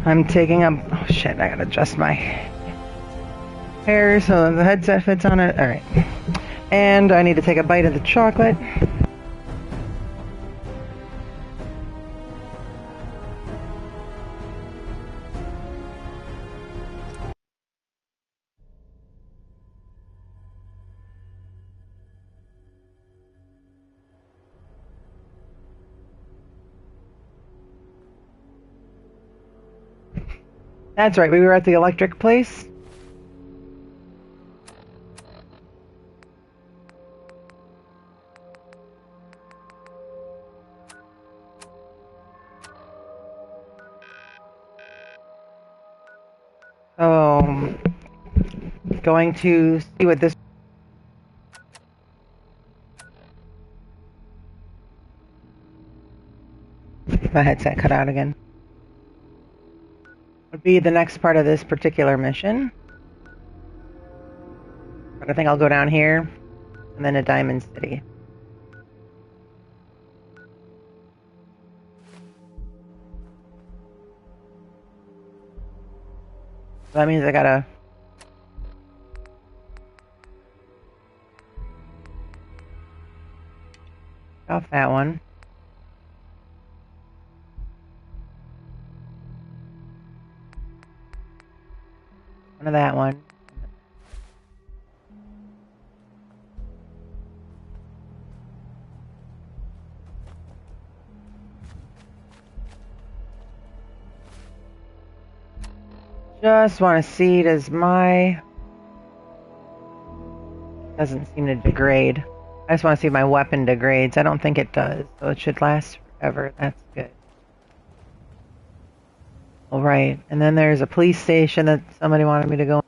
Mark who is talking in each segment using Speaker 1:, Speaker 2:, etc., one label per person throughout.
Speaker 1: I'm taking up... Oh shit, I gotta adjust my hair so the headset fits on it. Alright. And I need to take a bite of the chocolate. That's right, we were at the electric place. So, going to see what this... My headset cut out again. Would be the next part of this particular mission. But I think I'll go down here, and then to Diamond City. So that means I gotta... off that one. One of that one. Just want to see, does my... doesn't seem to degrade. I just want to see if my weapon degrades. I don't think it does, so it should last forever. That's good. Alright, and then there's a police station that somebody wanted me to go.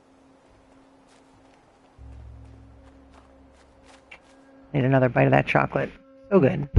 Speaker 1: Need another bite of that chocolate. So good.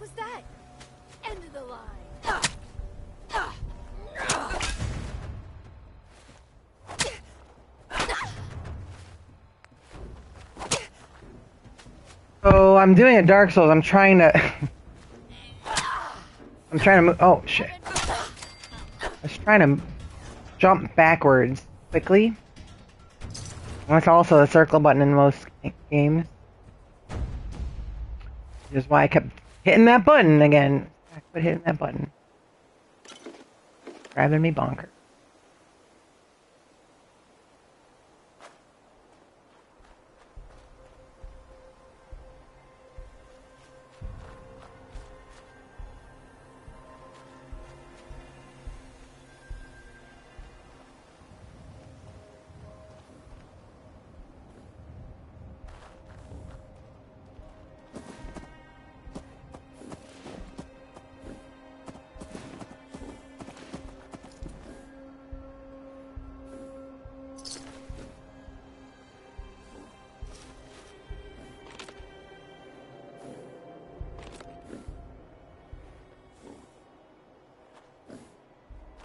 Speaker 2: Was that? End of the line.
Speaker 1: So I'm doing a Dark Souls. I'm trying to move. Oh shit! I was trying to jump backwards quickly. That's also the circle button in most games. Which is why I kept hitting that button again. I quit hitting that button. Driving me bonkers.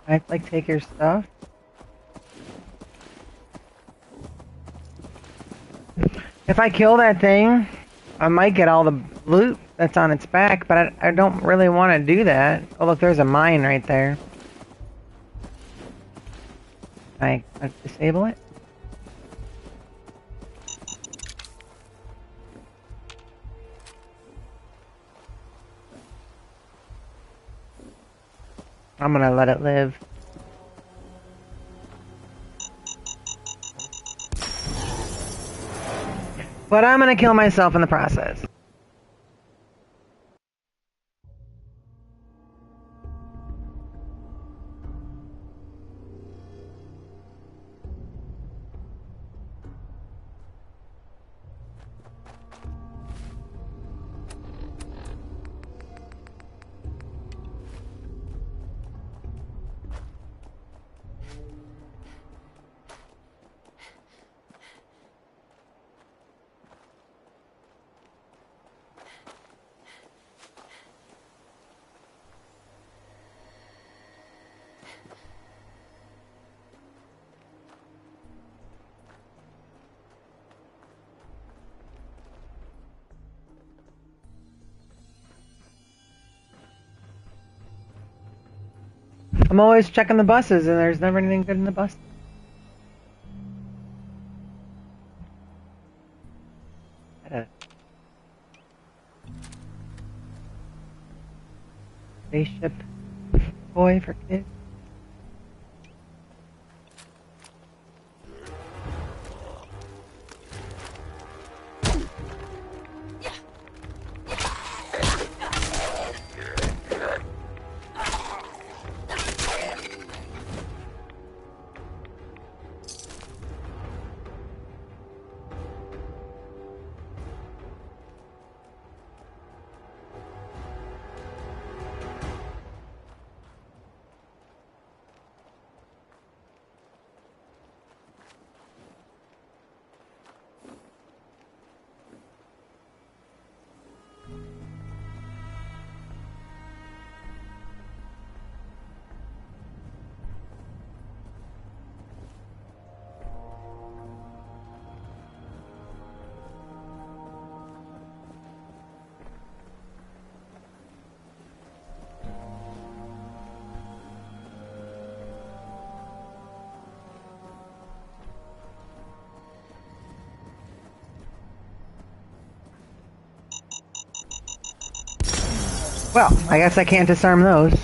Speaker 1: I like take your stuff. If I kill that thing, I might get all the loot that's on its back, but I don't really want to do that. Oh look, there's a mine right there. I disable it? I'm gonna let it live. But I'm gonna kill myself in the process. I'm always checking the buses, and there's never anything good in the bus. Spaceship boy for kids. Well, I guess I can't disarm those.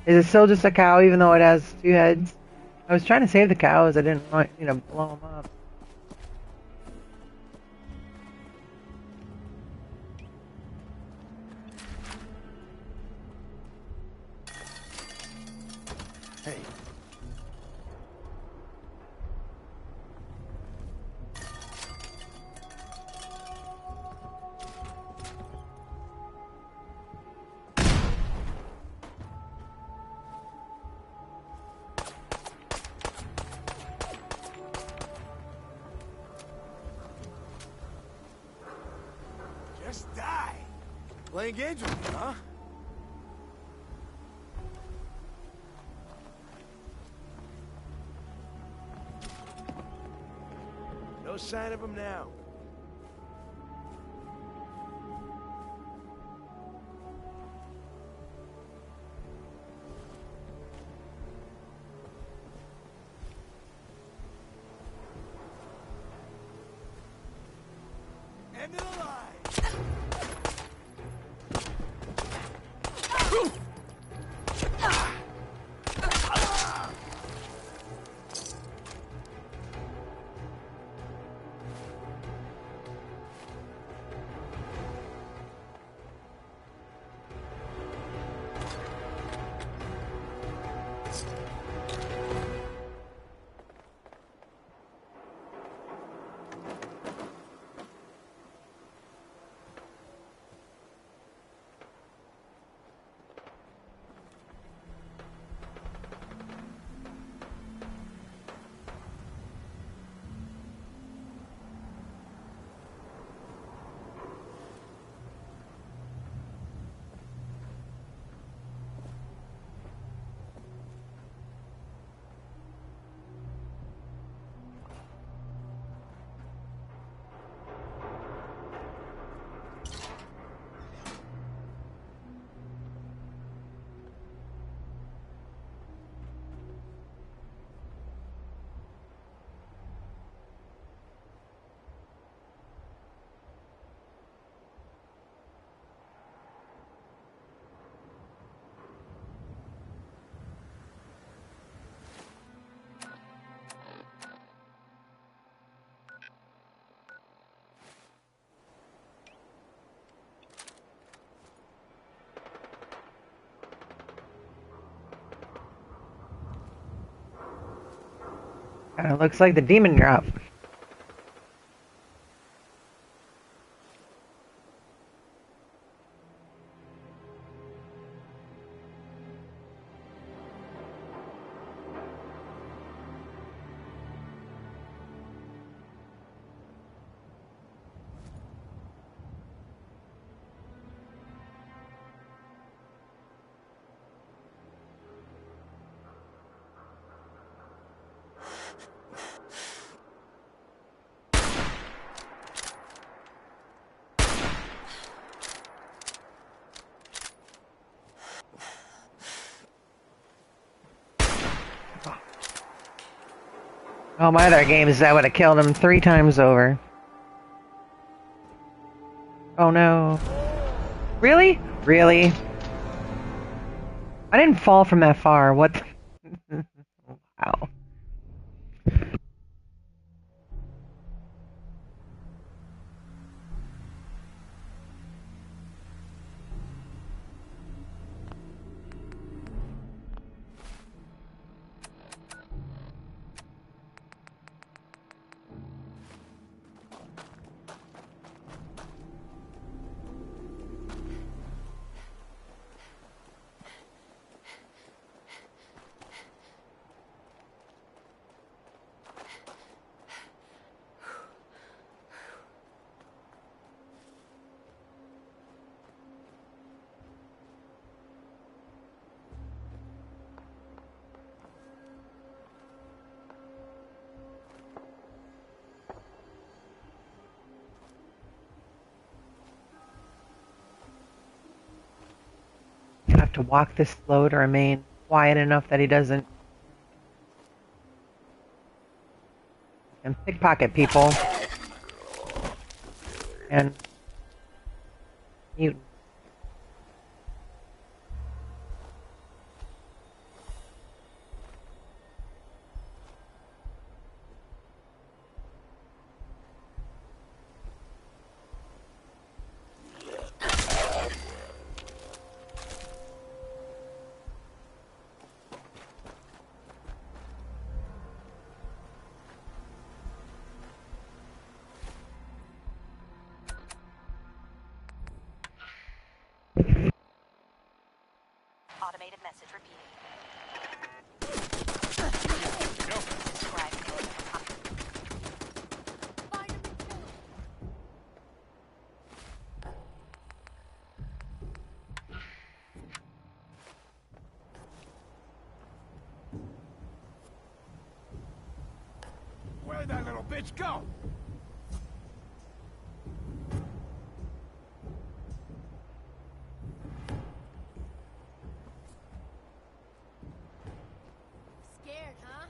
Speaker 1: Is it still just a cow, even though it has two heads? I was trying to save the cows. I didn't want to blow them up. Hey.
Speaker 3: Just die. Playing games with me, huh? No sign of him now. End of the line.
Speaker 1: Kinda looks like the demon drop. Oh, my other games, I would have killed him 3 times over. Oh no. Really? Really? I didn't fall from that far. What? Wow. You have to walk this slow to remain quiet enough that he doesn't. And pickpocket people. And mutants.
Speaker 4: Automated message repeated.
Speaker 3: Where'd that little bitch go?
Speaker 2: Scared, huh?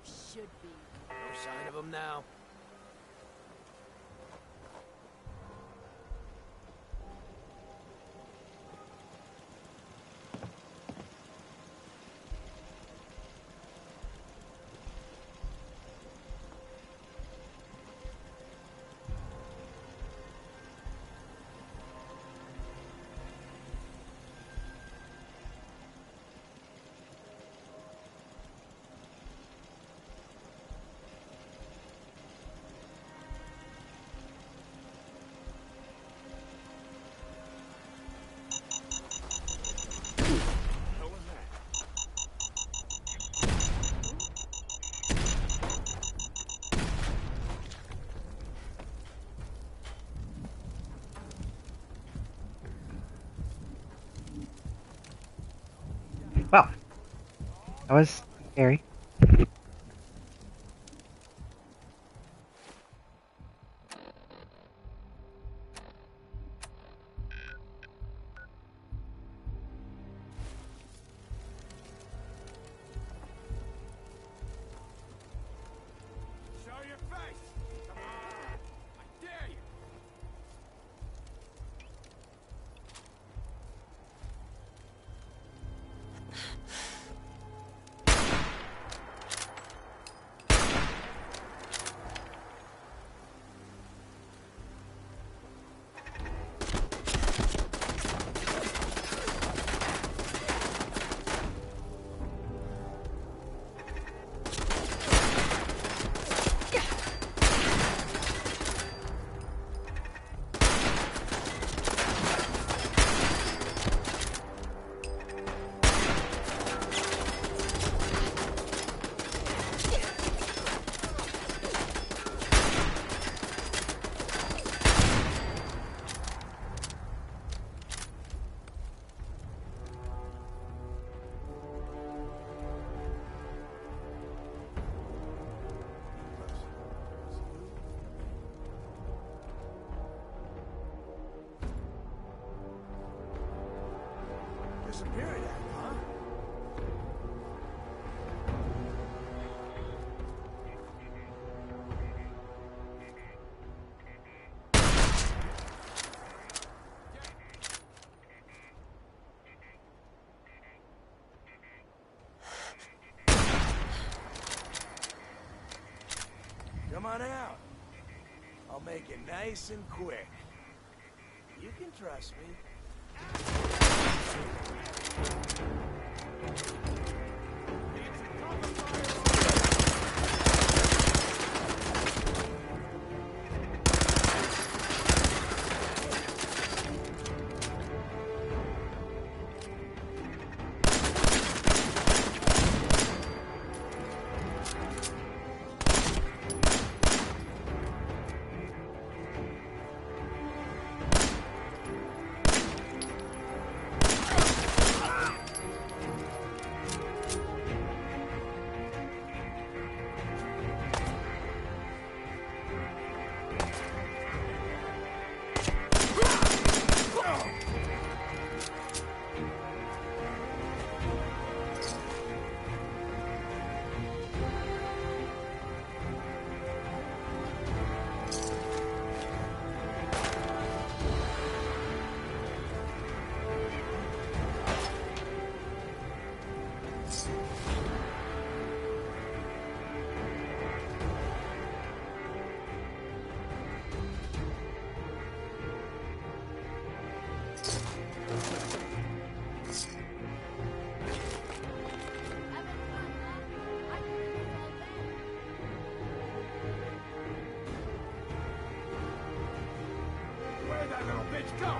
Speaker 2: Should be.
Speaker 3: No sign of him now.
Speaker 1: Well, that was scary.
Speaker 3: Show your face! Come on! I dare you! Disappeared, huh? Come on out. I'll make it nice and quick. You can trust me. Where'd that little bitch go?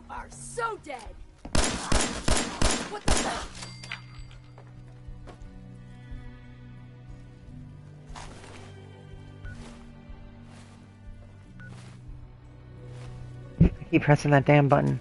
Speaker 2: are so dead. What the fuck?
Speaker 1: I keep pressing that damn button.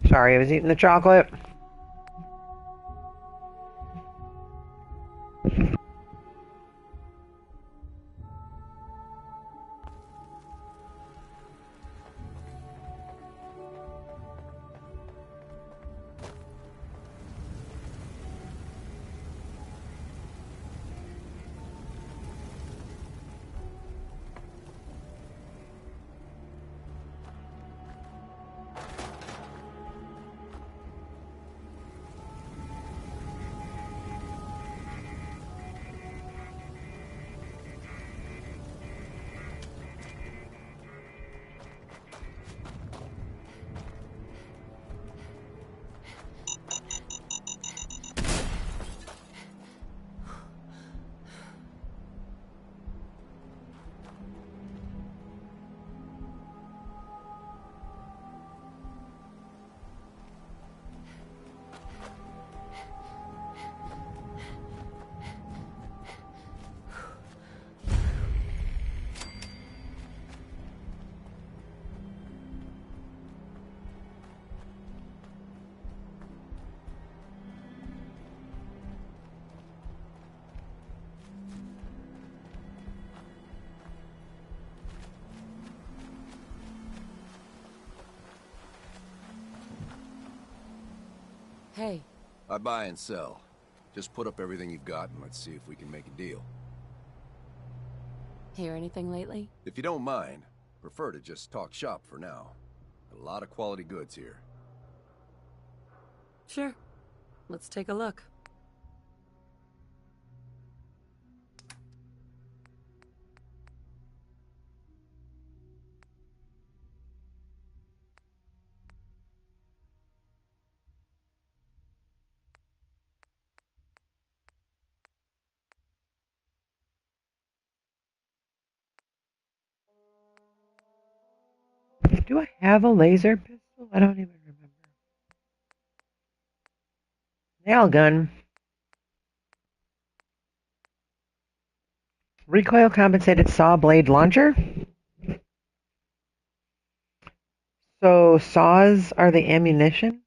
Speaker 1: Sorry, I was eating the chocolate.
Speaker 2: Hey,
Speaker 5: I buy and sell. Just put up everything you've got and let's see if we can make a deal.
Speaker 2: hear anything lately?
Speaker 5: If you don't mind, prefer to just talk shop for now. A lot of quality goods here.
Speaker 2: Sure. Let's take a look.
Speaker 1: Do I have a laser pistol? I don't even remember. Nail gun. Recoil compensated saw blade launcher. So saws are the ammunition?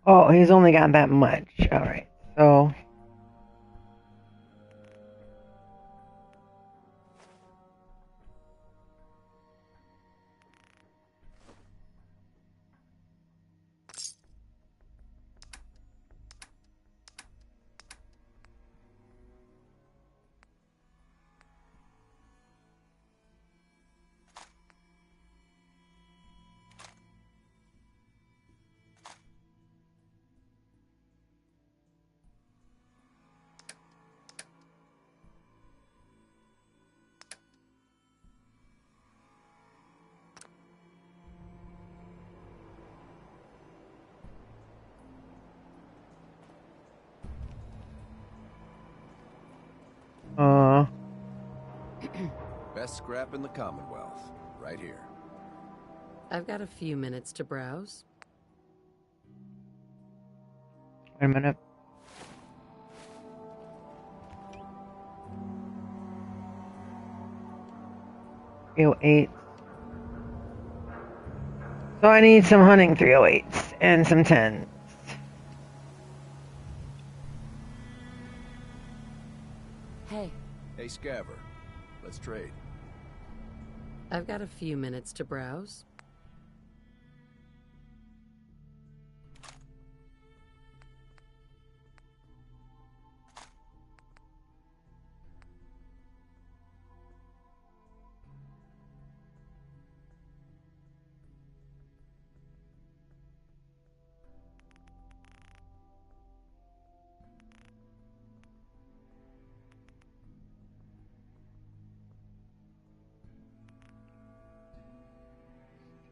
Speaker 1: Oh, he's only got that much. Alright, so...
Speaker 5: Best scrap in the Commonwealth. Right here.
Speaker 6: I've got a few minutes to browse.
Speaker 1: Wait a minute. .308. So I need some hunting 308s and some 10s.
Speaker 6: Hey,
Speaker 5: Hey, Scaver. Let's trade.
Speaker 6: I've got a few minutes to browse.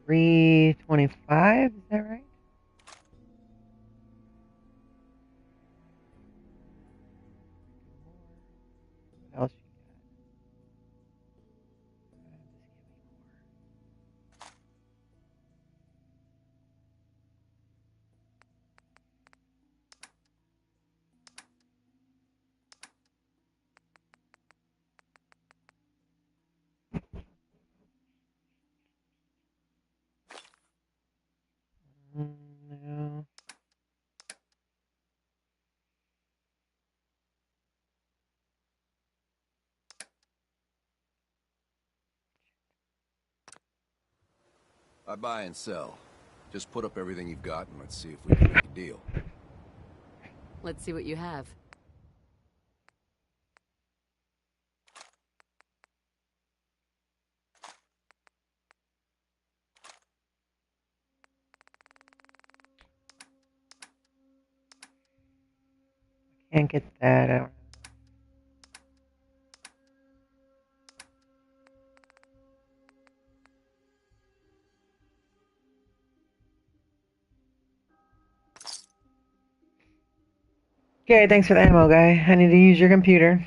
Speaker 1: $325, is that right? What else you got? No.
Speaker 5: I buy and sell. Just put up everything you've got and let's see if we can make a deal.
Speaker 6: Let's see what you have.
Speaker 1: Can't get that. I don't. Okay, thanks for the ammo, guy. I need to use your computer.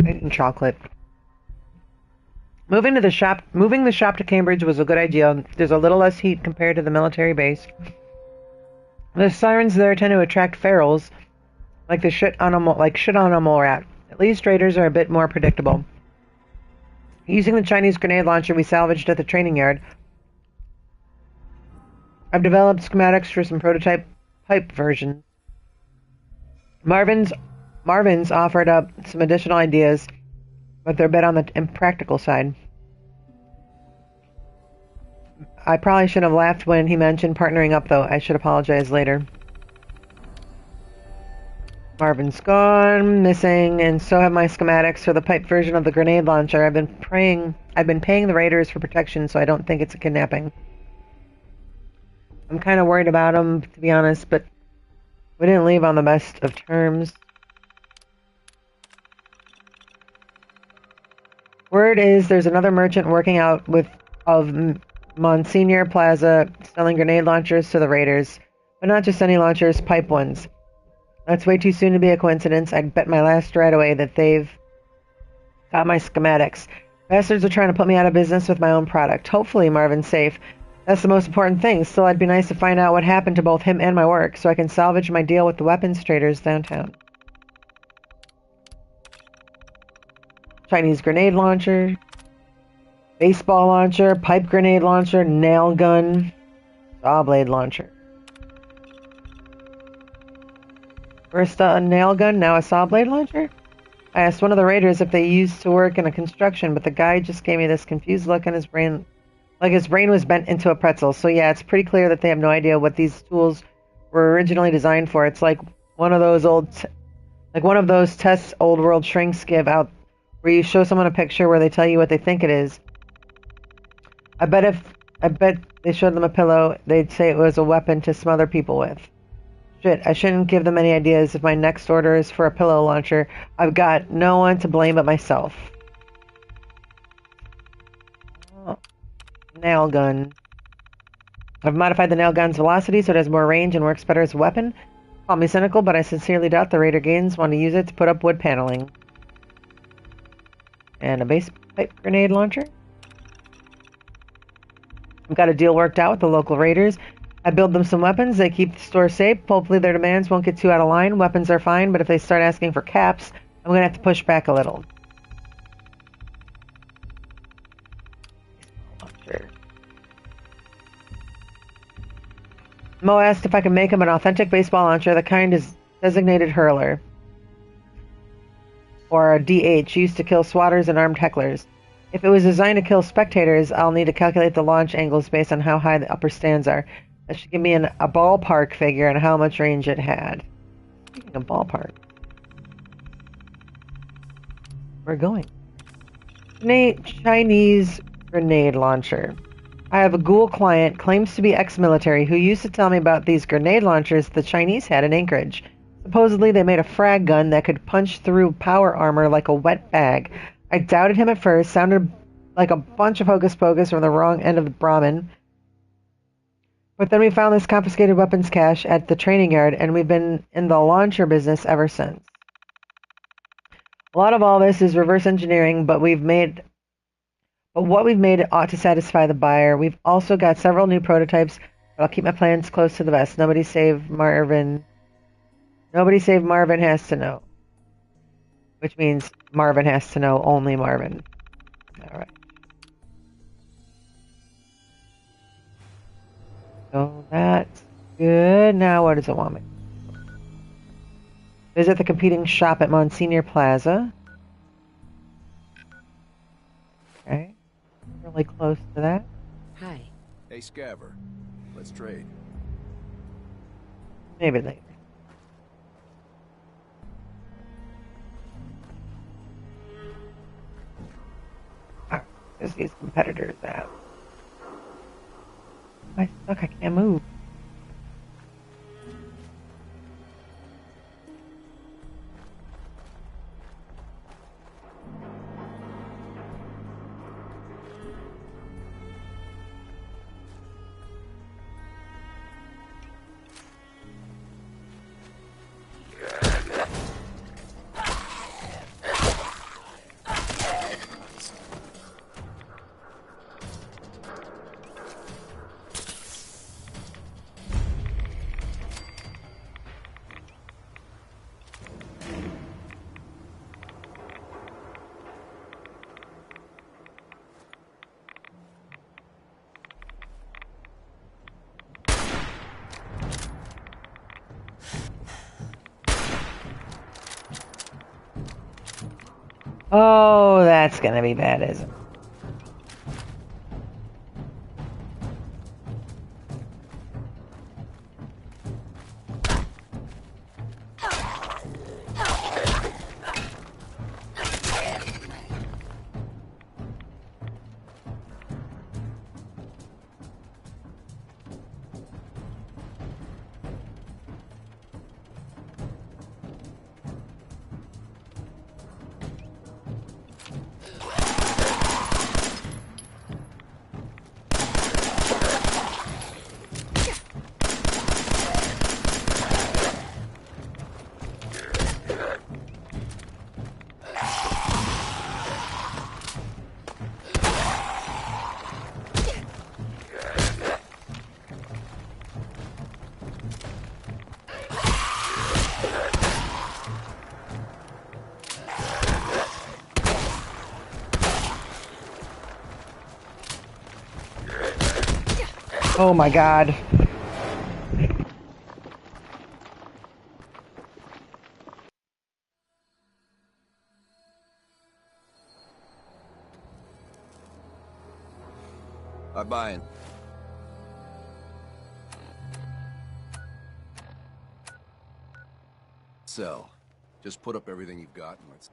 Speaker 1: And chocolate. Moving the shop to Cambridge was a good idea. There's a little less heat compared to the military base. The sirens there tend to attract ferals, like shit on a mole rat. At least raiders are a bit more predictable. Using the Chinese grenade launcher we salvaged at the training yard, I've developed schematics for some prototype pipe versions. Marvin's offered up some additional ideas, but they're a bit on the impractical side. I probably shouldn't have laughed when he mentioned partnering up, though. I should apologize later. Marvin's gone, missing, and so have my schematics for the pipe version of the grenade launcher. I've been paying the raiders for protection, so I don't think it's a kidnapping. I'm kind of worried about them, to be honest, but we didn't leave on the best of terms. Word is there's another merchant working out of Monsignor Plaza selling grenade launchers to the raiders, but not just any launchers, pipe ones. That's way too soon to be a coincidence. I'd bet my last right away that they've got my schematics. Bastards are trying to put me out of business with my own product. Hopefully Marvin's safe. That's the most important thing. Still, I'd be nice to find out what happened to both him and my work, so I can salvage my deal with the weapons traders downtown. Chinese grenade launcher, baseball launcher, pipe grenade launcher, nail gun, saw blade launcher. First a nail gun, now a saw blade launcher? I asked one of the raiders if they used to work in a construction, but the guy just gave me this confused look on his brain, like his brain was bent into a pretzel. So yeah, it's pretty clear that they have no idea what these tools were originally designed for. It's like one of those tests old world shrinks give out, where you show someone a picture where they tell you what they think it is. I bet they showed them a pillow, they'd say it was a weapon to smother people with. Shit, I shouldn't give them any ideas if my next order is for a pillow launcher. I've got no one to blame but myself. Oh, nail gun. I've modified the nail gun's velocity so it has more range and works better as a weapon. Call me cynical, but I sincerely doubt the Raider Gaines want to use it to put up wood paneling. And a base pipe grenade launcher. I've got a deal worked out with the local raiders. I build them some weapons, they keep the store safe. Hopefully their demands won't get too out of line. Weapons are fine, but if they start asking for caps, I'm going to have to push back a little. Mo asked if I could make him an authentic baseball launcher. The kind is designated hurler, or a DH, used to kill swatters and armed hecklers. If it was designed to kill spectators, I'll need to calculate the launch angles based on how high the upper stands are. That should give me a ballpark figure on how much range it had. Speaking of ballpark, we're going. Chinese grenade launcher. I have a ghoul client, claims to be ex-military, who used to tell me about these grenade launchers the Chinese had in Anchorage. Supposedly they made a frag gun that could punch through power armor like a wet bag. I doubted him at first, sounded like a bunch of hocus pocus from the wrong end of the Brahmin. But then we found this confiscated weapons cache at the training yard, and we've been in the launcher business ever since. A lot of all this is reverse engineering, but what we've made ought to satisfy the buyer. We've also got several new prototypes, but I'll keep my plans close to the vest. Nobody save Marvin has to know. Which means Marvin has to know only Marvin. Alright. So that's good. Now what does it want me? Visit the competing shop at Monsignor Plaza. Okay. Really close to that.
Speaker 6: Hi.
Speaker 5: Hey, Scaver. Let's trade.
Speaker 1: Maybe later. Alright, there's these competitors out. Am I stuck? I can't move. Oh, that's gonna be bad, isn't it? Oh my god.
Speaker 5: I buy and sell. Just put up everything you've got and let's...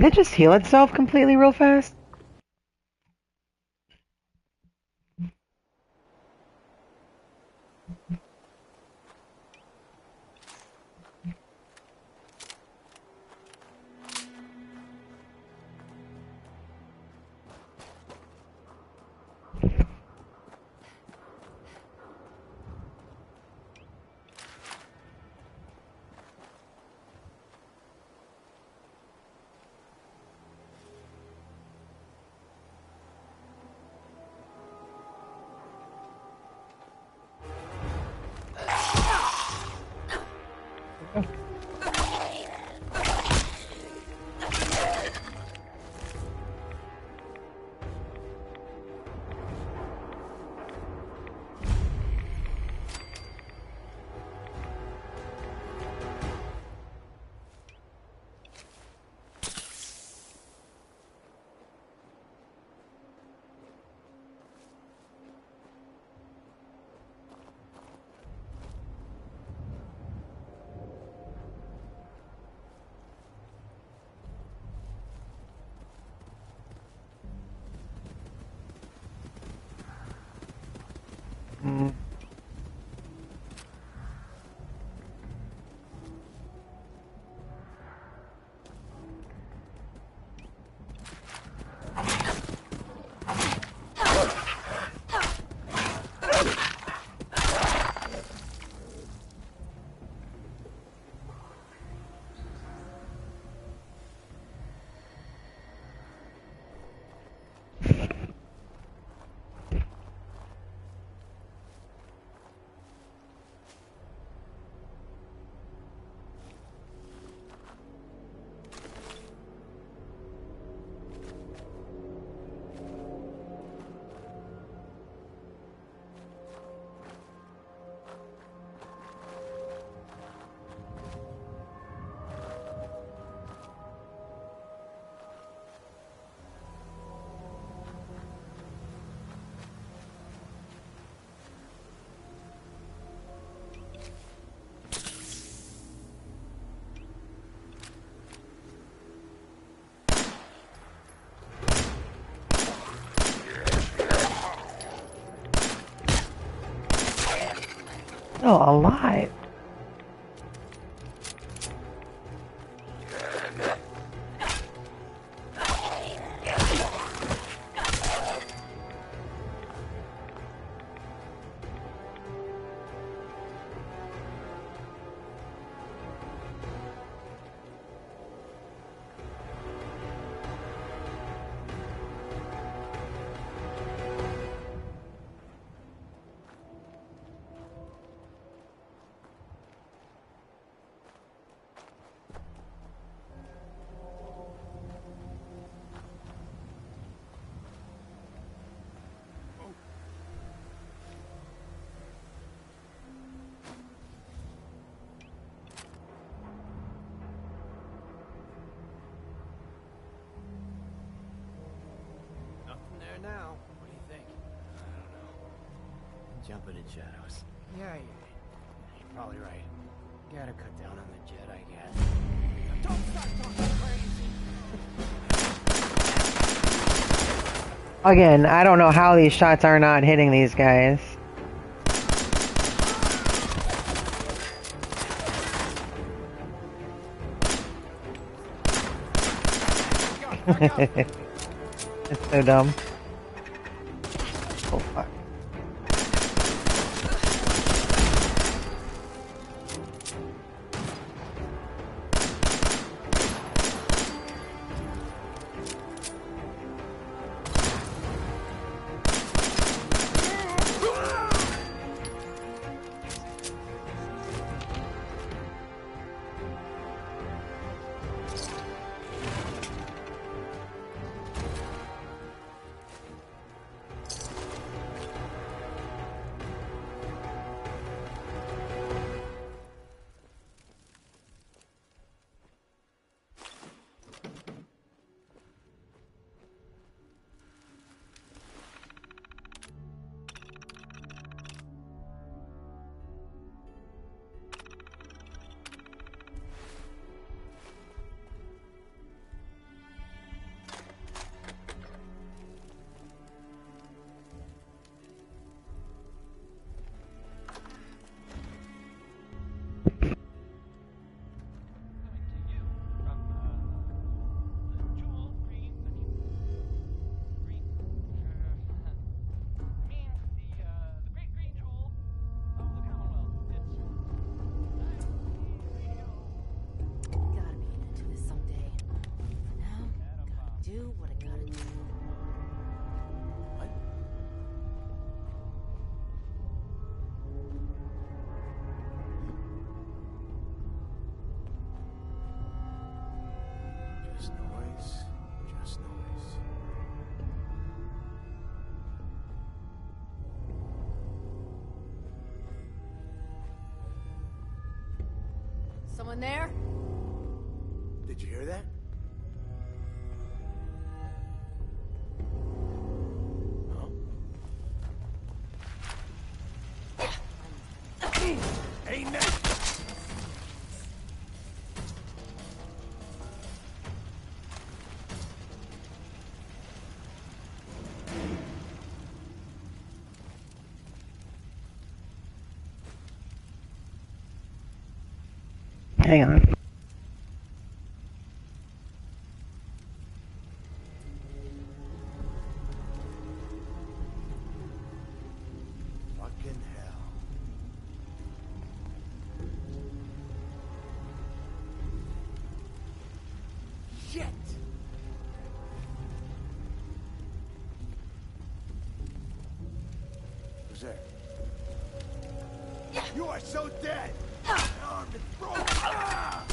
Speaker 1: Did it just heal itself completely real fast? Still alive.
Speaker 7: Nothing there now. What do you think? I don't know. Jumping in shadows. Yeah, you're probably right. Gotta cut down on the jet, I guess. Now don't start talking crazy.
Speaker 1: Again, I don't know how these shots are not hitting these guys. It's so dumb. Oh fuck.
Speaker 2: Gotta be into this someday. For now, gotta do what I gotta do.
Speaker 3: What? Just noise. Just noise.
Speaker 2: Someone there?
Speaker 3: Did you hear that? Huh? Ain't that?
Speaker 1: Hang on.
Speaker 3: Fucking hell. Shit! Who's there? You are so dead! My arm is broken! Ah!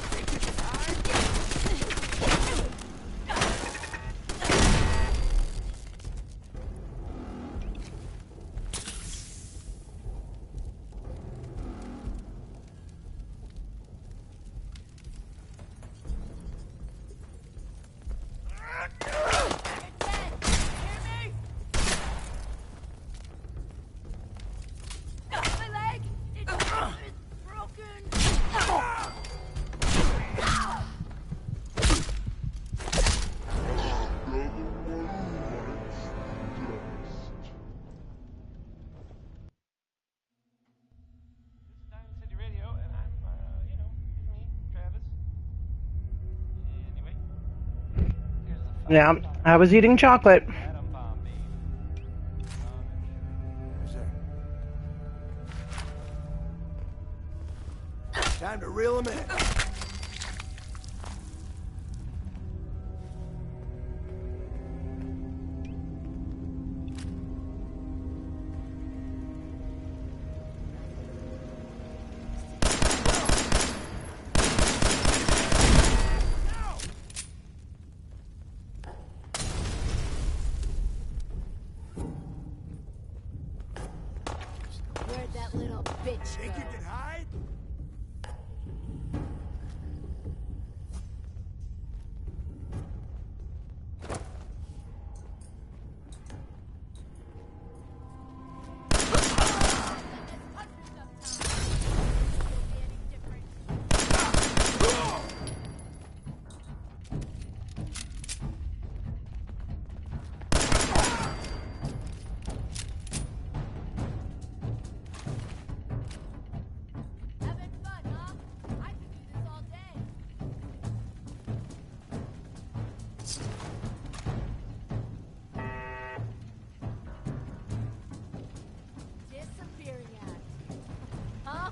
Speaker 2: My leg! It's broken!
Speaker 1: Yeah, I was eating chocolate.
Speaker 3: Yes, sir. Time to reel him in.
Speaker 2: Where'd that little bitch
Speaker 3: Think you
Speaker 2: go?
Speaker 3: can hide?
Speaker 2: Having fun, huh? I could do this all day. Disappearing act. Huh?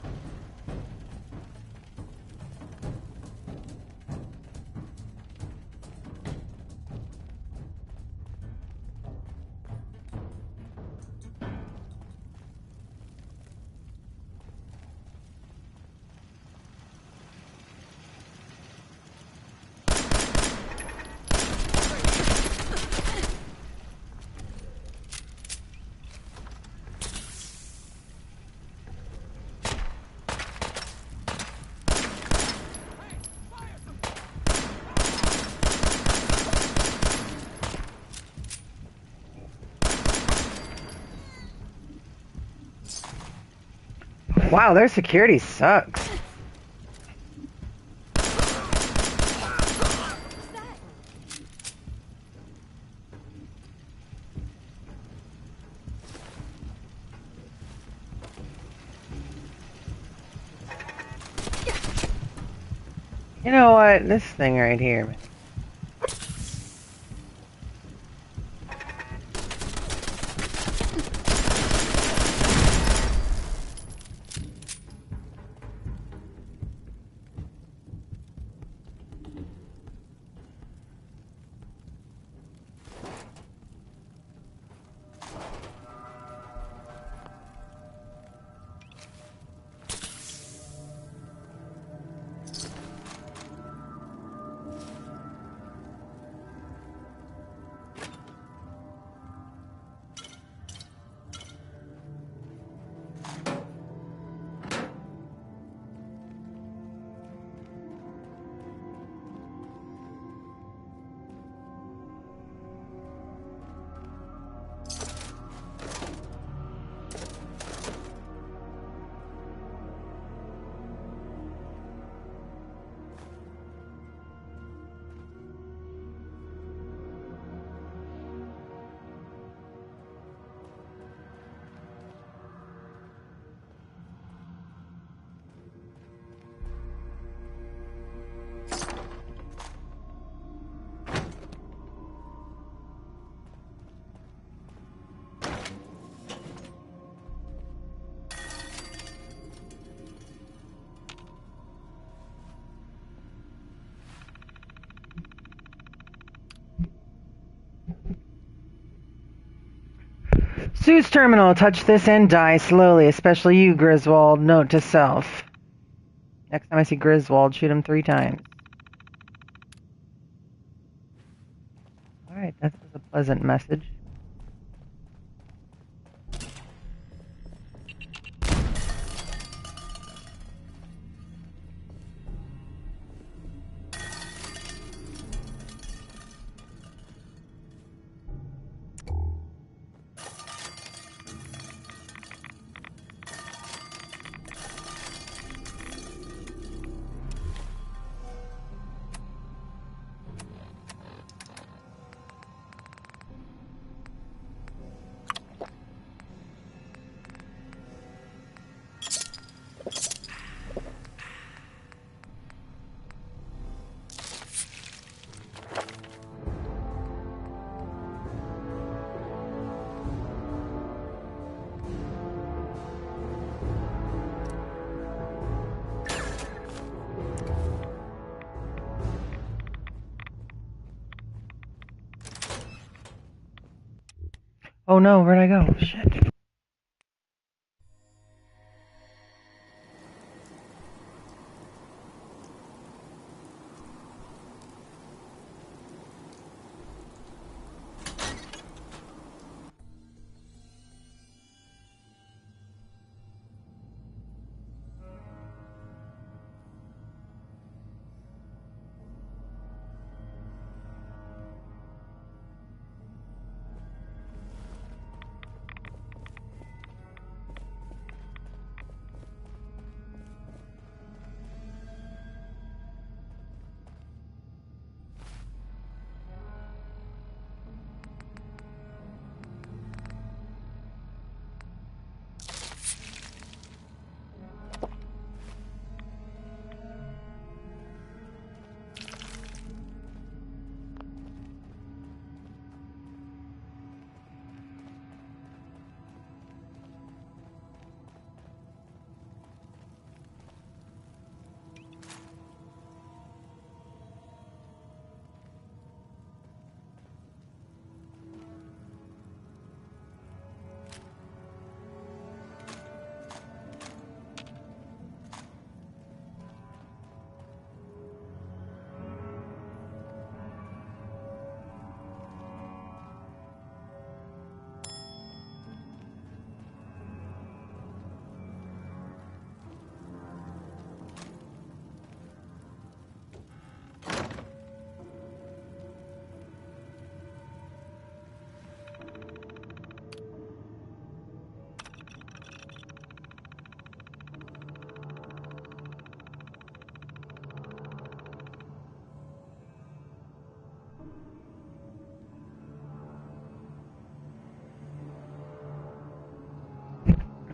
Speaker 1: Wow, their security sucks. You know what? This thing right here, man. Suits terminal. Touch this and die slowly, especially you, Griswold. Note to self. Next time I see Griswold, shoot him 3 times. Alright, that was a pleasant message. Oh no, where'd I go? Shit.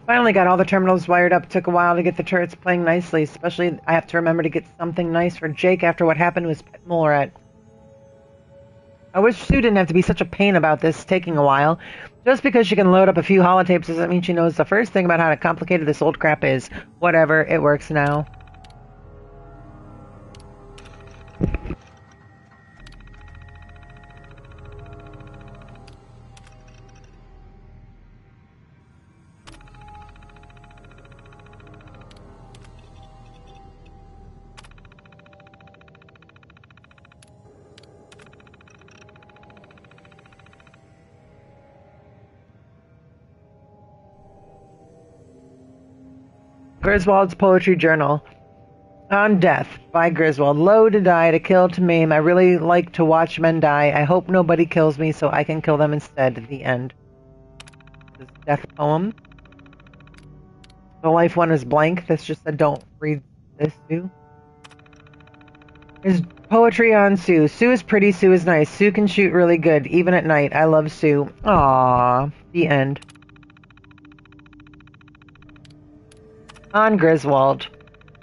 Speaker 1: Finally got all the terminals wired up. Took a while to get the turrets playing nicely, especially I have to remember to get something nice for Jake after what happened to his pet mole rat. I wish Sue didn't have to be such a pain about this taking a while. Just because she can load up a few holotapes doesn't mean she knows the first thing about how complicated this old crap is. Whatever, it works now. Griswold's Poetry Journal. On Death by Griswold. Low to die, to kill, to maim. I really like to watch men die. I hope nobody kills me so I can kill them instead. The end. This death poem. The life one is blank. This just said don't read this too. There's poetry on Sue. Sue is pretty. Sue is nice. Sue can shoot really good, even at night. I love Sue. Aww. The end. On Griswold.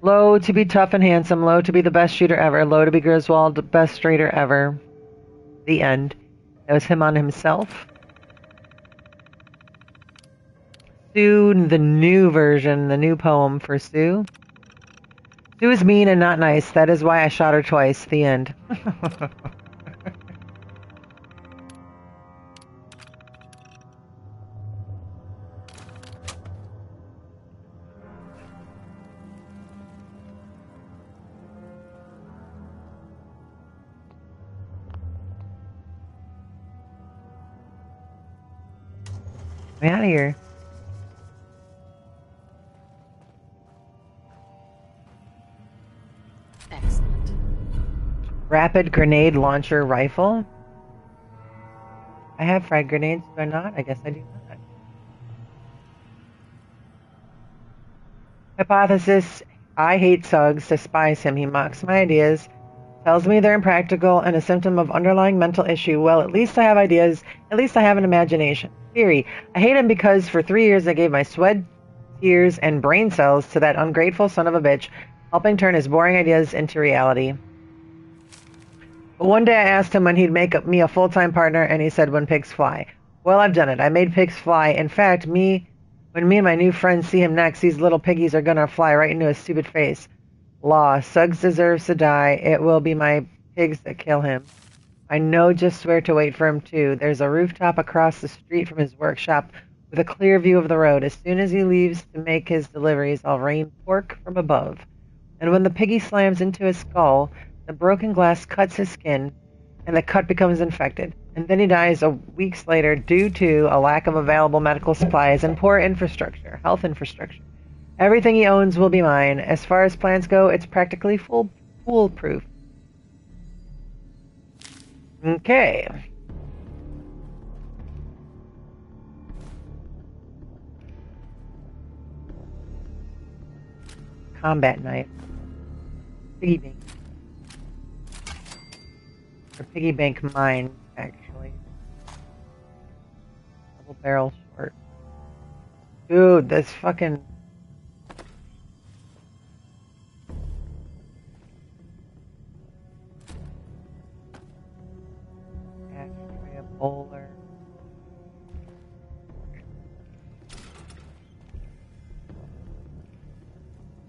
Speaker 1: Low to be tough and handsome. Low to be the best shooter ever. Low to be Griswold, the best straighter ever. The end. That was him on himself. Sue, the new version, the new poem for Sue. Sue is mean and not nice. That is why I shot her twice. The end. Get out of here.
Speaker 6: Excellent.
Speaker 1: Rapid grenade launcher rifle. I have frag grenades, do I not? I guess I do not. Hypothesis. I hate Suggs, despise him. He mocks my ideas, tells me they're impractical, and a symptom of underlying mental issue. Well, at least I have ideas. At least I have an imagination. Theory. I hate him because for 3 years I gave my sweat, tears, and brain cells to that ungrateful son of a bitch, helping turn his boring ideas into reality. But one day I asked him when he'd make me a full-time partner, and he said when pigs fly. Well, I've done it. I made pigs fly. In fact, when me and my new friends see him next, these little piggies are gonna fly right into his stupid face. Law. Suggs deserves to die. It will be my pigs that kill him. I know just where to wait for him, too. There's a rooftop across the street from his workshop with a clear view of the road. As soon as he leaves to make his deliveries, I'll rain pork from above. And when the piggy slams into his skull, the broken glass cuts his skin, and the cut becomes infected. And then he dies weeks later due to a lack of available medical supplies and poor infrastructure, health infrastructure. Everything he owns will be mine. As far as plans go, it's practically foolproof. Okay. Combat knife. Piggy bank. Or piggy bank mine, actually. Double barrel short. Dude, this fucking... Actually, a bowler.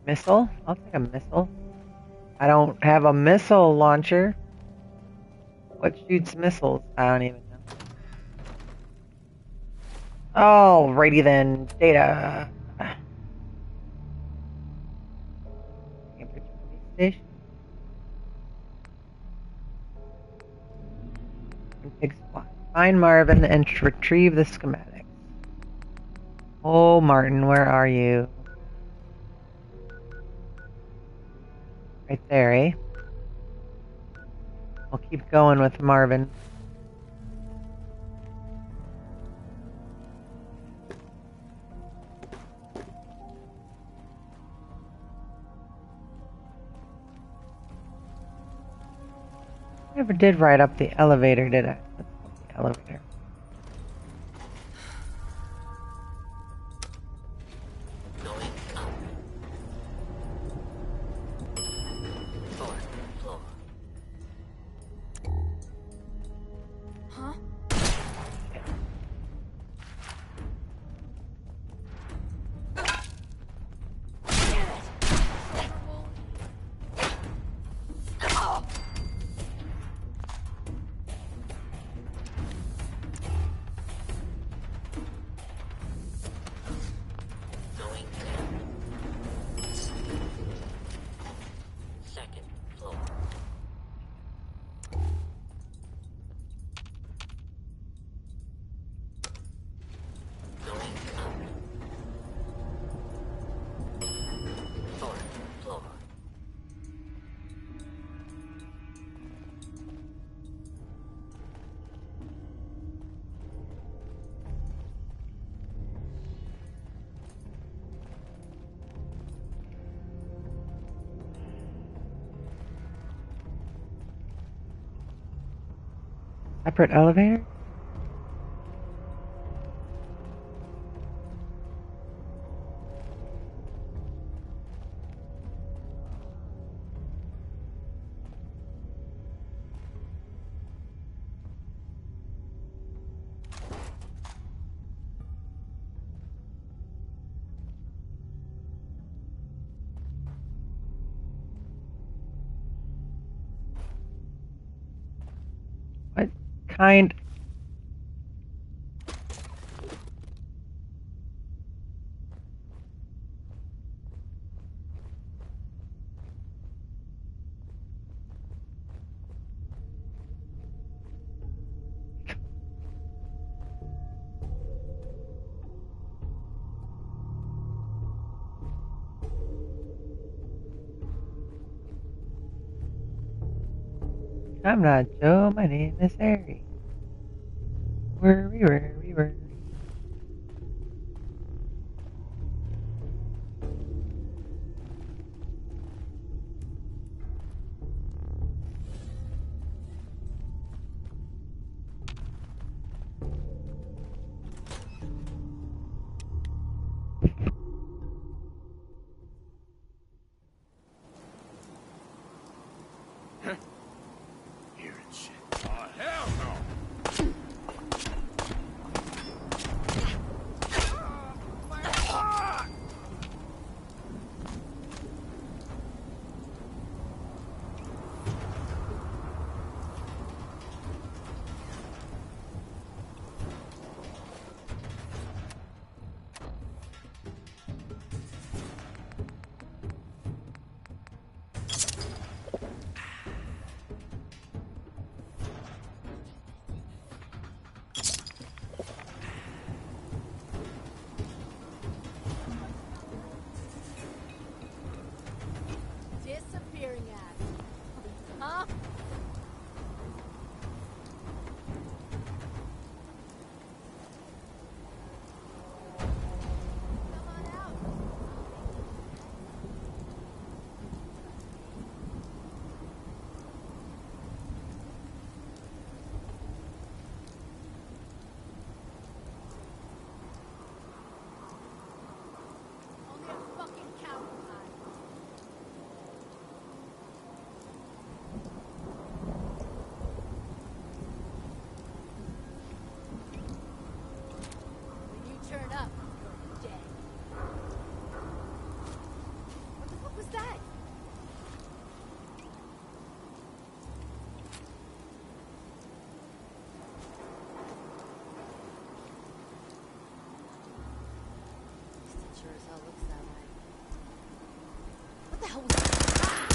Speaker 1: Missile? I'll take a missile. I don't have a missile launcher. What shoots missiles? I don't even know. Alrighty then. Data. Cambridge Police Station. Big spot. Find Marvin and retrieve the schematics. Oh, Martin, where are you? Right there, eh? I'll keep going with Marvin. Never did ride up the elevator, did I? Let's go up the elevator. Separate elevator? What kind? I'm not Joe, my name is Harry. Worry.
Speaker 2: Sure as hell looks that way. What the hell was that? Ah!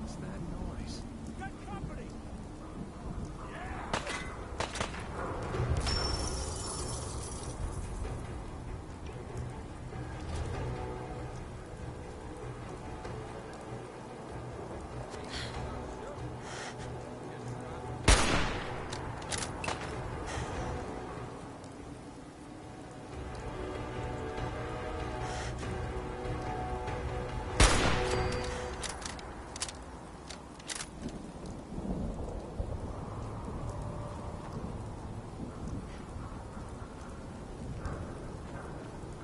Speaker 3: What's that noise? Got company!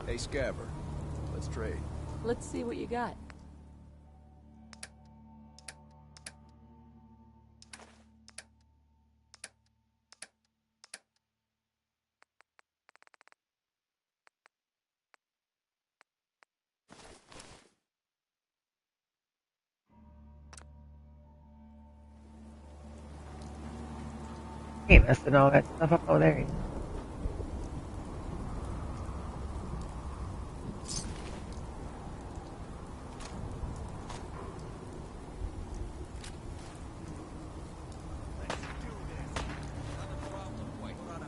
Speaker 5: Hey, Scabber. Let's trade.
Speaker 6: Let's see what you got.
Speaker 1: Ain't messing all that stuff up over there.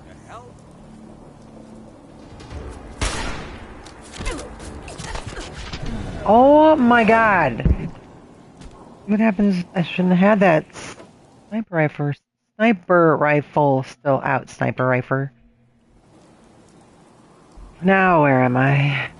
Speaker 3: The hell?
Speaker 1: Oh my god! What happens? I shouldn't have had that sniper rifle. Sniper rifle still out. Sniper rifle. Now where am I?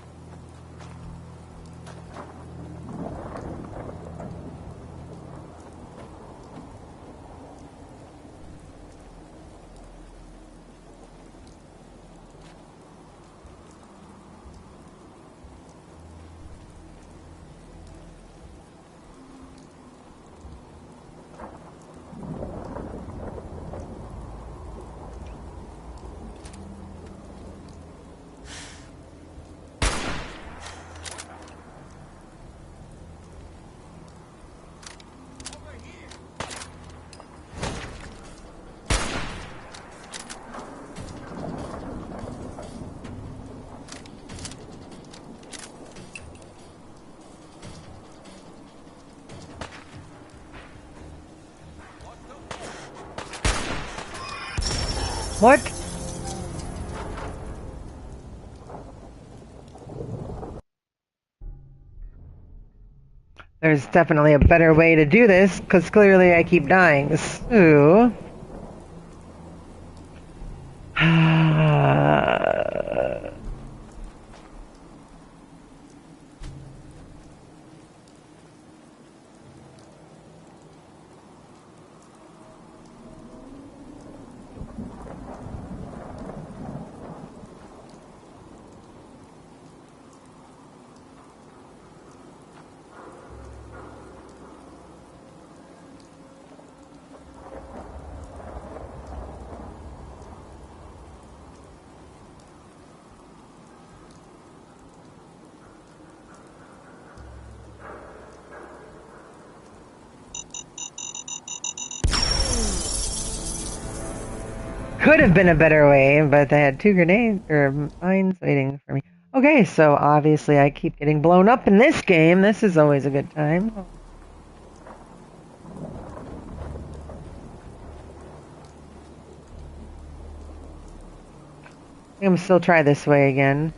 Speaker 1: What? There's definitely a better way to do this, because clearly I keep dying. So... could have been a better way, but they had 2 grenades or mines waiting for me. Okay, so obviously I keep getting blown up in this game. This is always a good time. I'm gonna still try this way again.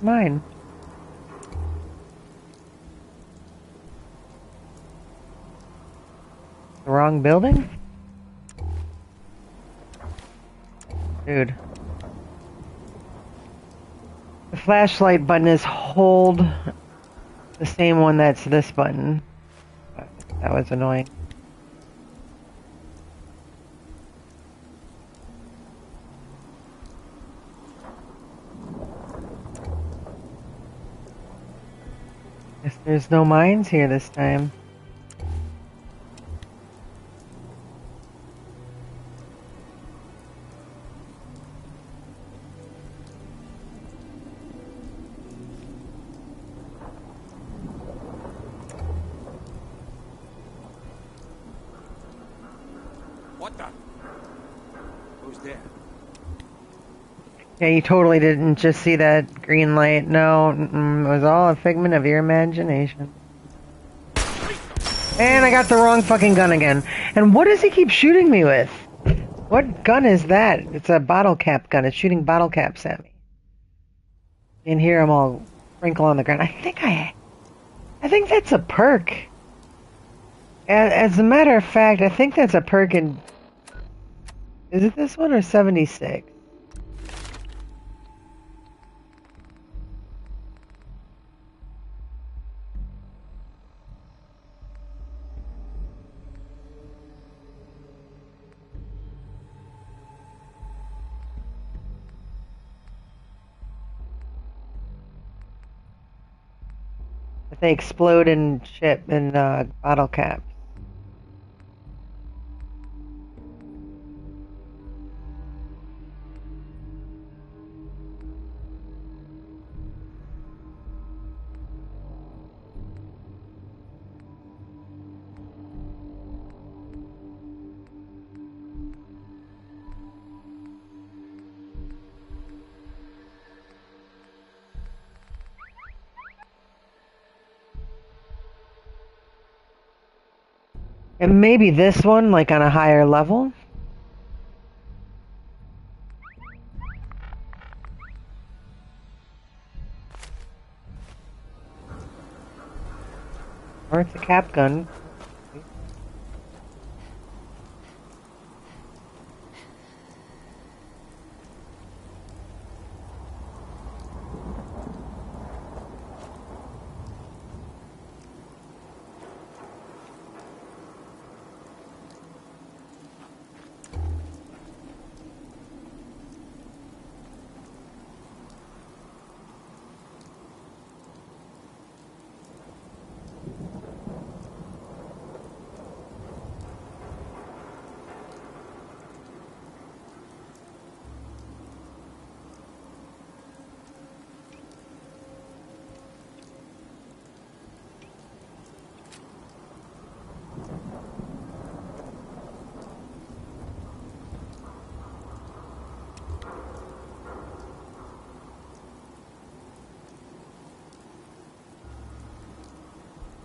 Speaker 1: Mine. The wrong building? Dude. The flashlight button is hold the same one that's this button. That was annoying. Guess there's no mines here this time.
Speaker 3: What the? Who's there?
Speaker 1: Yeah, you totally didn't just see that green light. No, it was all a figment of your imagination. And I got the wrong fucking gun again. And what does he keep shooting me with? What gun is that? It's a bottle cap gun. It's shooting bottle caps at me. And here I'm all wrinkle on the ground. I think that's a perk. As a matter of fact, I think that's a perk in... Is it this one or 76? If they explode in ship in bottle caps. And maybe this one, like on a higher level. Or it's a cap gun.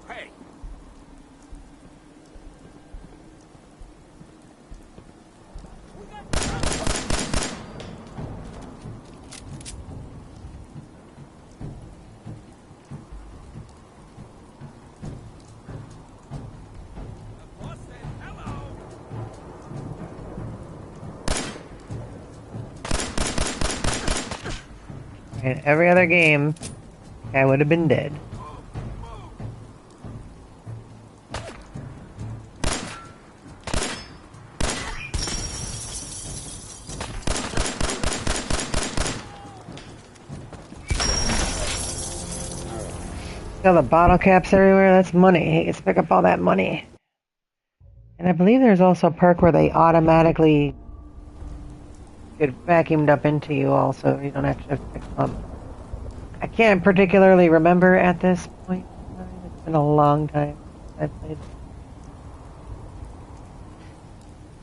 Speaker 3: Hey!
Speaker 1: And every other game, I would have been dead. Still the bottle caps everywhere. That's money. Let's pick up all that money. And I believe there's also a perk where they automatically get vacuumed up into you also. You don't actually have to pick them up. I can't particularly remember at this point. It's been a long time since I played.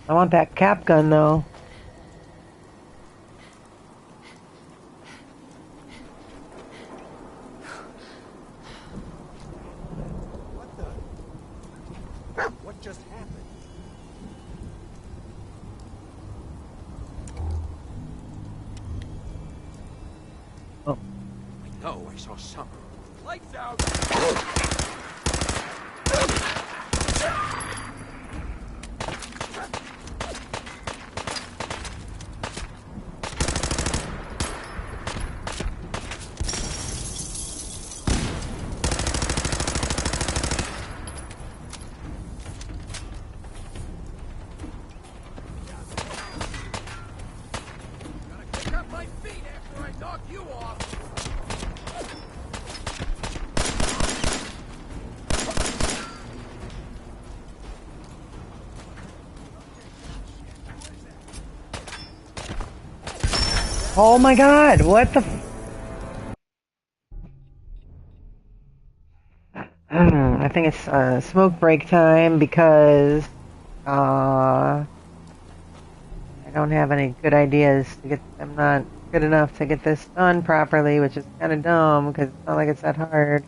Speaker 1: I want that cap gun though.
Speaker 3: What just happened?
Speaker 1: Oh.
Speaker 3: I know I saw something. Lights out!
Speaker 1: Oh my god, what the I think it's smoke break time because I don't have any good ideas to get. I'm not good enough to get this done properly, which is kind of dumb because it's not like it's that hard.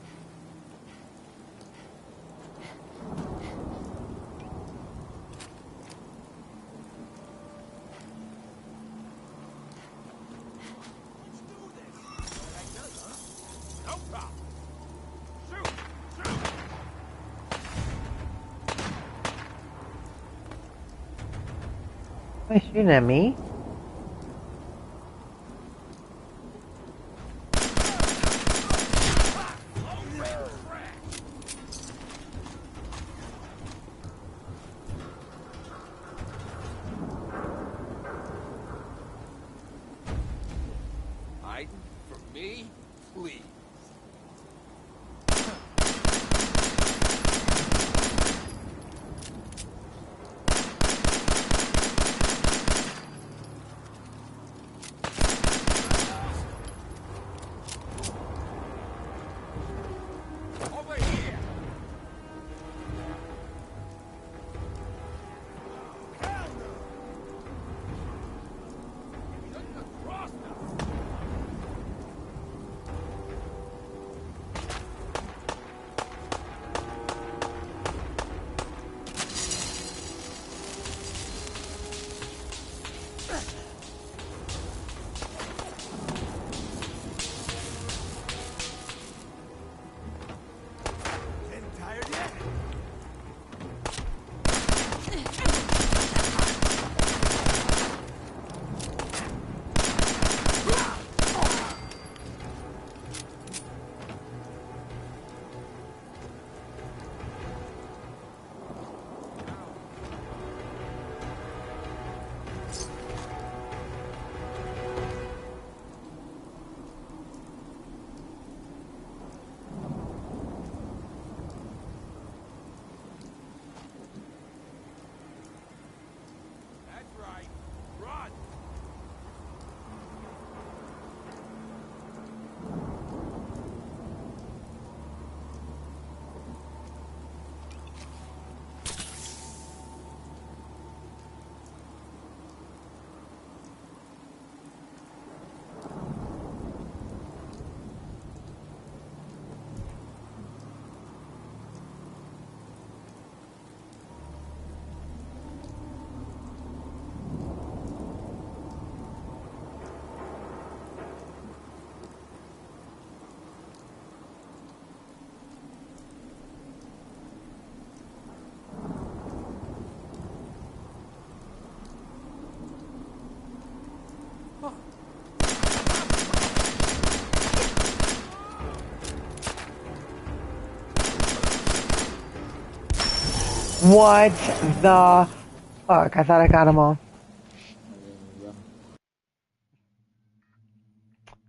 Speaker 1: Why shooting at me?
Speaker 3: Hiding from me? Please. Over here! Hell no! Shouldn't have crossed us.
Speaker 1: What the fuck? I thought I got them all.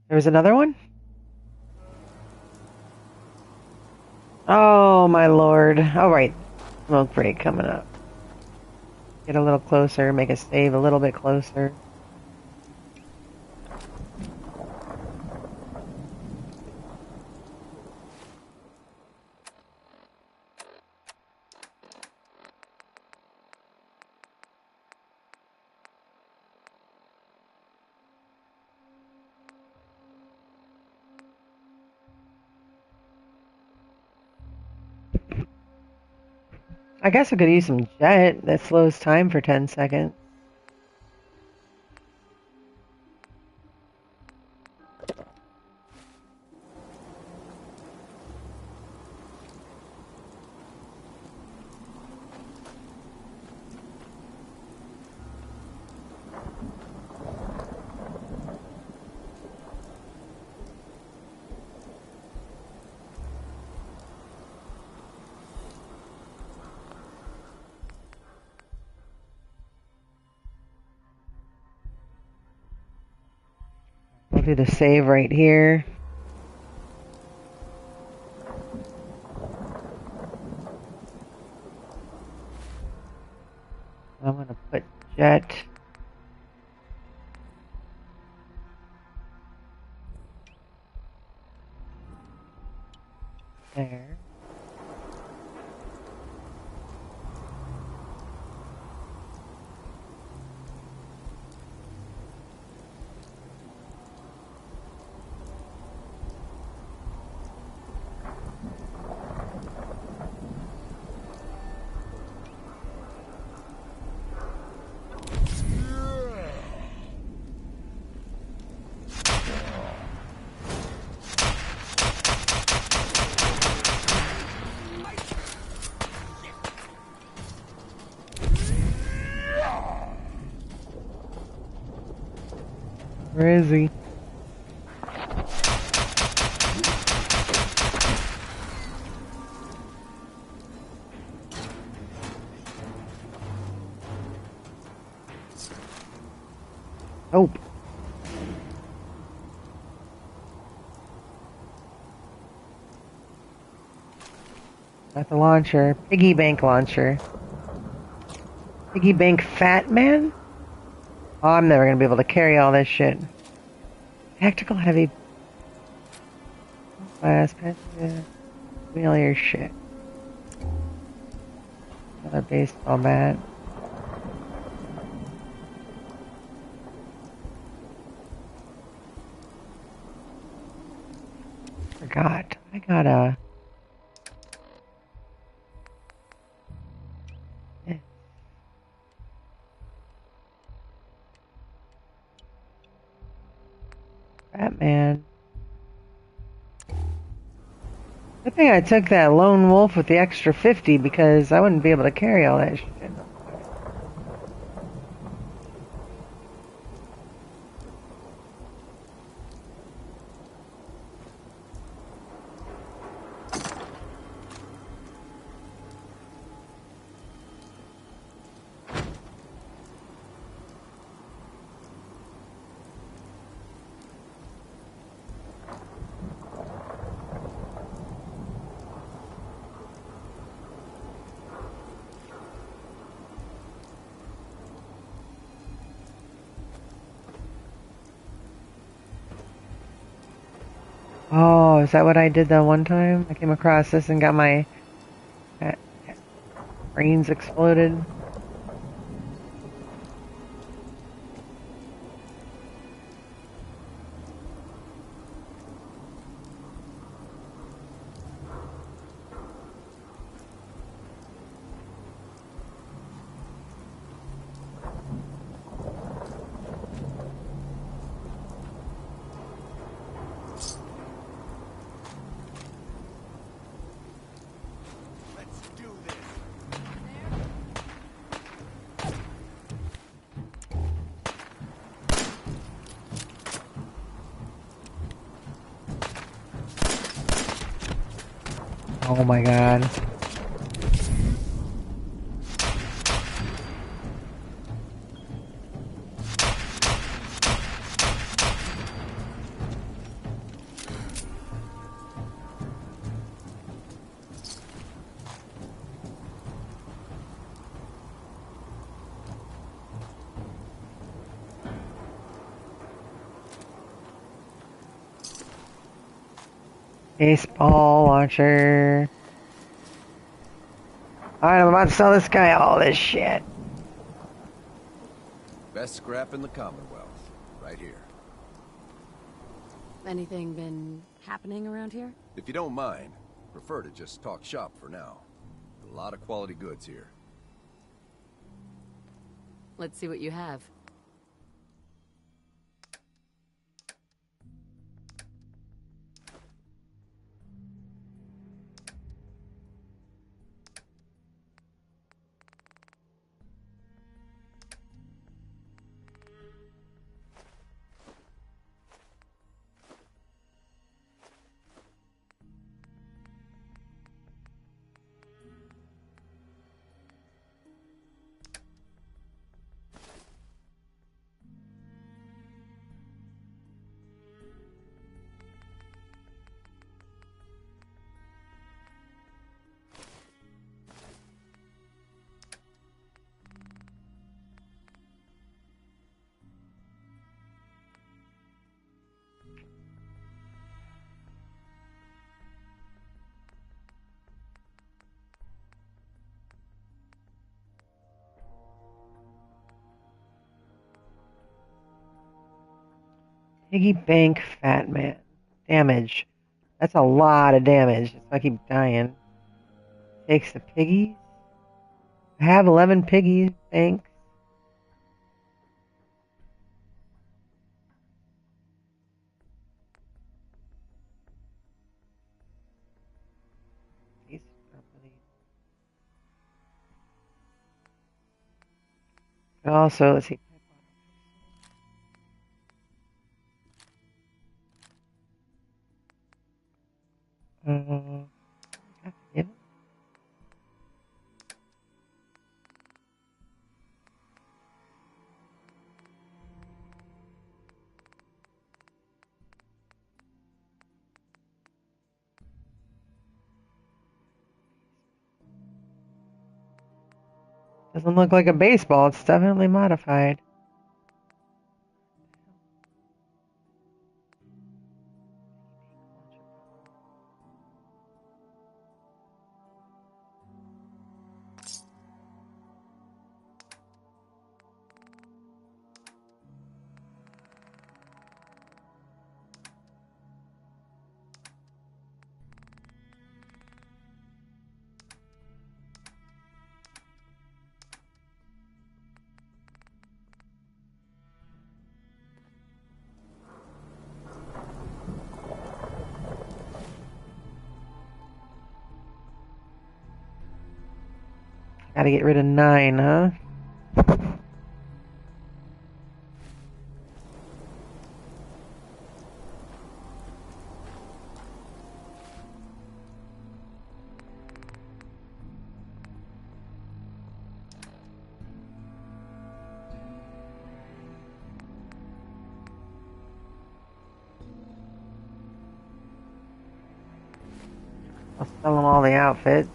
Speaker 1: There was another one? Oh my lord. Alright. Smoke break coming up. Get a little closer, make a save a little bit closer. I guess I could use some jet that slows time for 10 seconds. We'll do the save right here. I'm going to put jet. There. Where is he? Oh. Got the launcher. Piggy bank launcher. Piggy bank fat man? Oh, I'm never gonna be able to carry all this shit. Tactical heavy blast, wheel your shit. Another baseball bat. Forgot. I got a. Batman. Good thing I took that lone wolf with the extra 50 because I wouldn't be able to carry all that shit. Oh, is that what I did that one time? I came across this and got my brains exploded. Oh my god. Baseball launcher. Alright, I'm about to sell this guy all this shit.
Speaker 5: Best scrap in the Commonwealth. Right here.
Speaker 6: Anything been happening around here?
Speaker 5: If you don't mind, prefer to just talk shop for now. A lot of quality goods here.
Speaker 6: Let's see what you have.
Speaker 1: Piggy bank fat man. Damage. That's a lot of damage. That's why I keep dying. Takes the piggies. I have 11 piggy banks. But also, let's see. Yeah. Doesn't look like a baseball. It's definitely modified. Gotta get rid of 9, huh? I'll sell them all the outfits.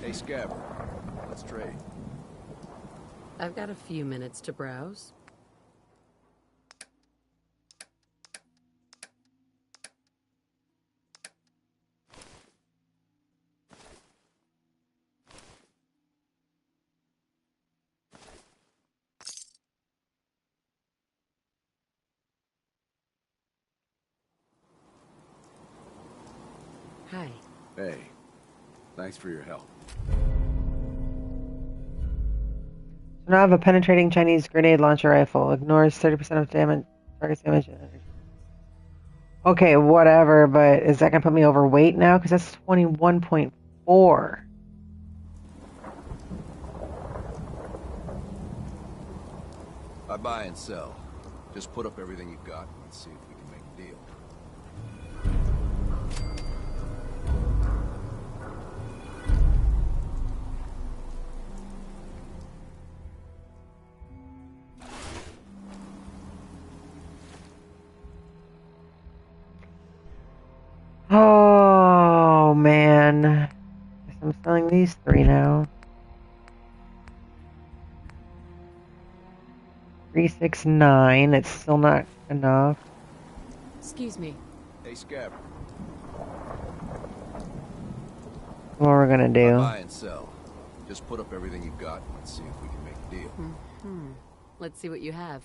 Speaker 5: Hey, Scabber. Let's trade.
Speaker 6: I've got a few minutes to browse. Hi.
Speaker 5: Hey. Thanks for your help.
Speaker 1: So now I have a penetrating Chinese grenade launcher rifle. Ignores 30% of damage, target's damage. Okay, whatever, but is that going to put me overweight now? Because that's 21.4.
Speaker 5: I buy and sell. Just put up everything you've got and let's see if we can make a deal.
Speaker 1: Oh, man. Guess I'm selling these 3 now. 369. It's still not enough.
Speaker 6: Excuse me.
Speaker 5: Hey, Scab.
Speaker 1: What we're gonna
Speaker 5: I
Speaker 1: do?
Speaker 5: buy and sell. Just put up everything you've got and let's see if we can make a deal.
Speaker 6: Let's see what you have.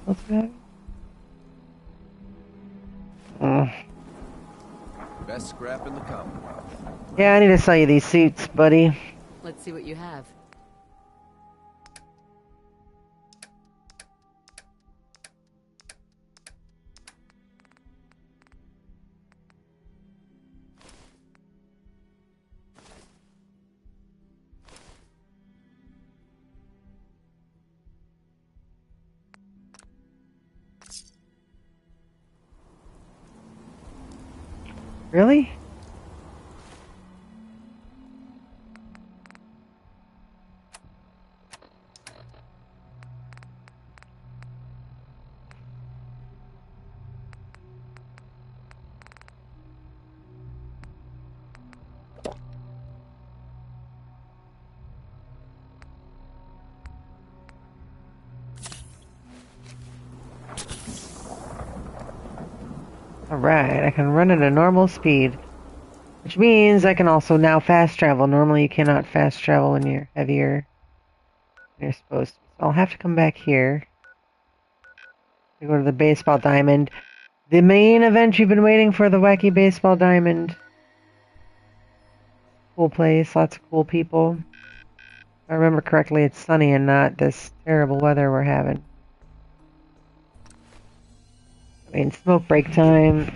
Speaker 1: What's that? Mm.
Speaker 5: Best scrap in the Commonwealth.
Speaker 1: Yeah, I need to sell you these suits, buddy.
Speaker 6: Let's see what you have.
Speaker 1: Really? Alright, I can run at a normal speed. Which means I can also now fast travel. Normally you cannot fast travel when you're heavier than you're supposed to. So I'll have to come back here. To go to the baseball diamond. The main event you've been waiting for, the wacky baseball diamond. Cool place, lots of cool people. If I remember correctly, it's sunny and not this terrible weather we're having. I mean, smoke break time.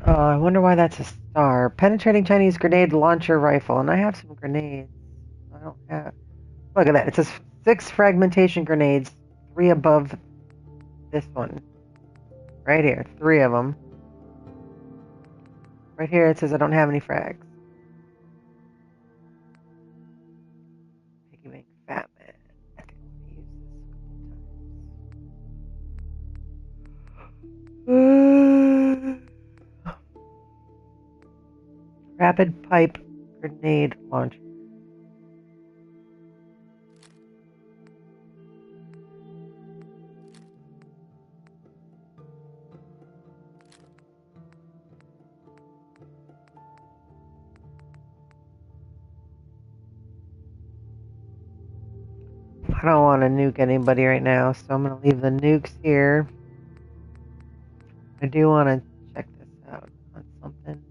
Speaker 1: Oh, I wonder why that's a star. Penetrating Chinese grenade launcher rifle, and I have some grenades. I don't have. Look at that. It says 6 fragmentation grenades, 3 above this one. Right here, 3 of them. Right here it says I don't have any frags. Piggy bank fat man. I think I'm gonna use this a couple times. Rapid pipe grenade launcher. I don't want to nuke anybody right now, so I'm going to leave the nukes here. I do want to check this out on something.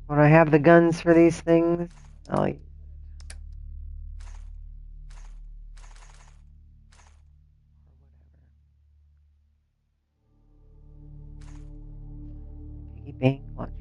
Speaker 1: When I have the guns for these things, I'll use piggy bank launcher.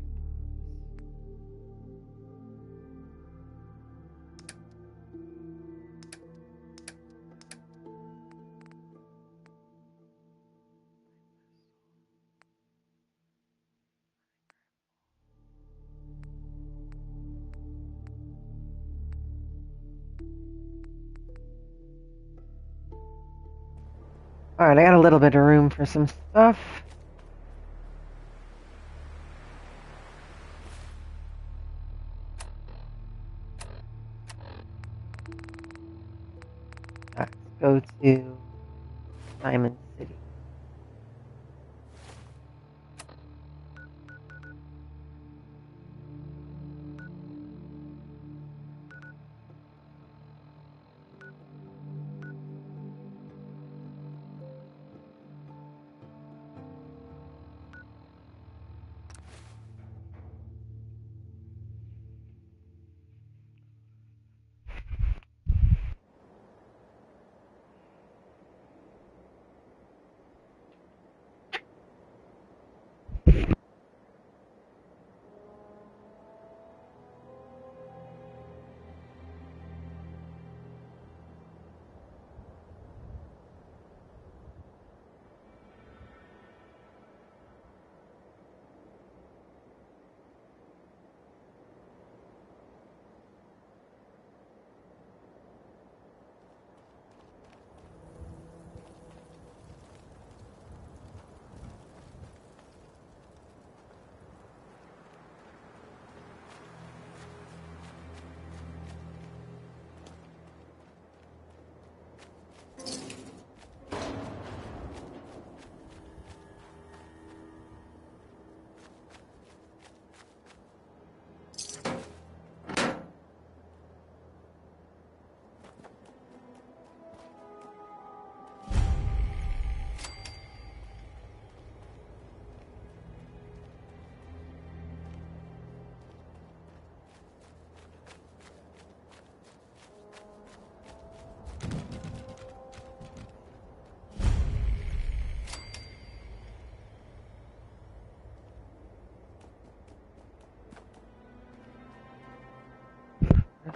Speaker 1: Alright, I got a little bit of room for some stuff. Let's go to Diamond City.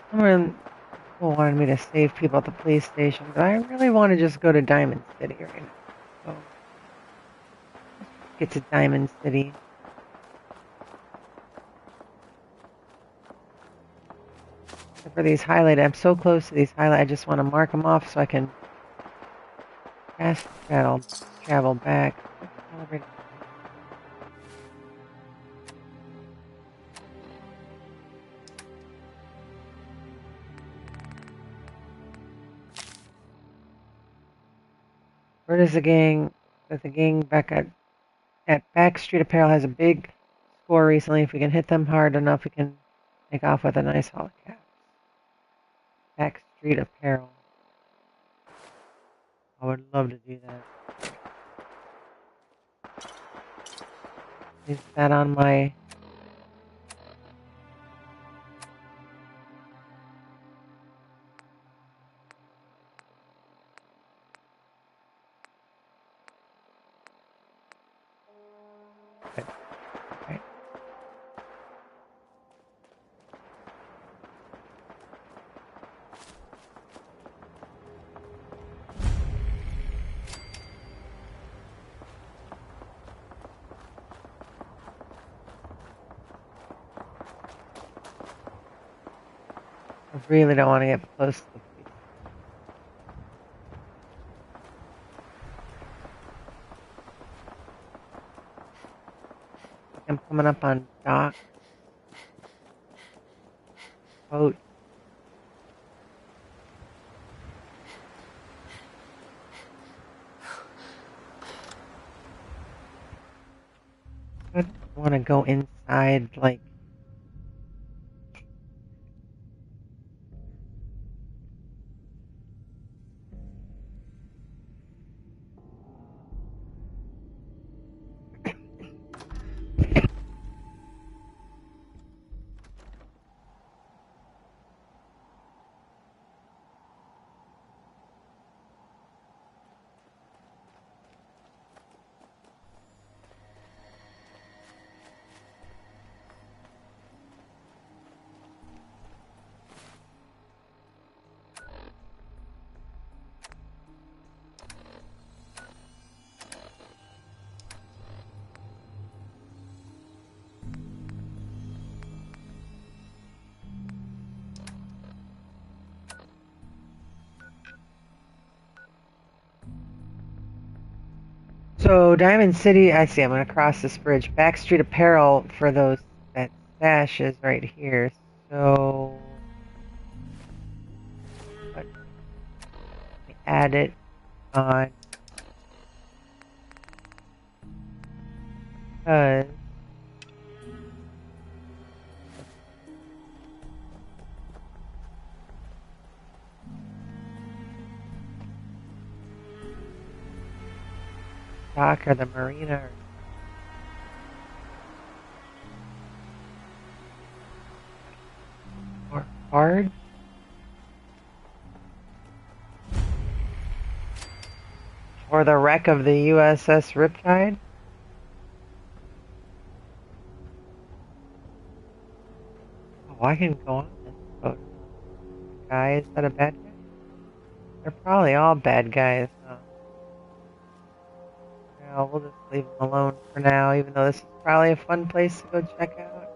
Speaker 1: Someone wanted me to save people at the police station, but I really want to just go to Diamond City right now. So, get to Diamond City. Except for these highlighted, I'm so close to these highlighted, I just want to mark them off so I can fast travel back. Where does the gang? That the gang back at Backstreet Apparel has a big score recently. If we can hit them hard enough, we can make off with a nice haul of caps. Backstreet Apparel. I would love to do that. Is that on my... Okay. Okay. I really don't want to get close to the police. I'm coming up on dock. Boat. I don't want to go inside, like... So, Diamond City, I see, I'm going to cross this bridge. Backstreet Apparel for those, that stash is right here. So, let me add it on, because dock or the marina or hard. Or the wreck of the USS Riptide. Oh, I can go on this boat. Guy, is that a bad guy? They're probably all bad guys. Huh? Yeah, we'll just leave them alone for now, even though this is probably a fun place to go check out.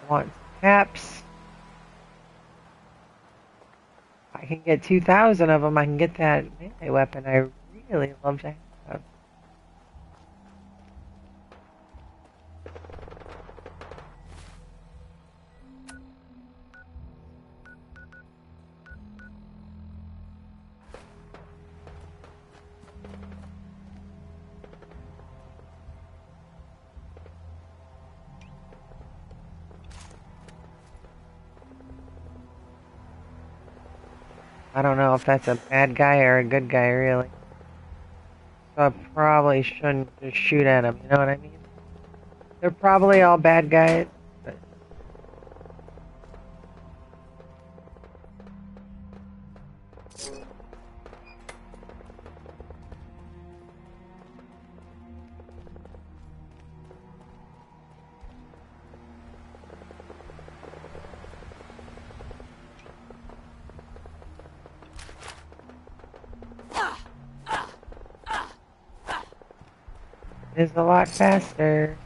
Speaker 1: I want some caps. I can get 2,000 of them. I can get that melee weapon I really love to have. I don't know if that's a bad guy or a good guy, really. So I probably shouldn't just shoot at him, you know what I mean? They're probably all bad guys. But... It's a lot faster.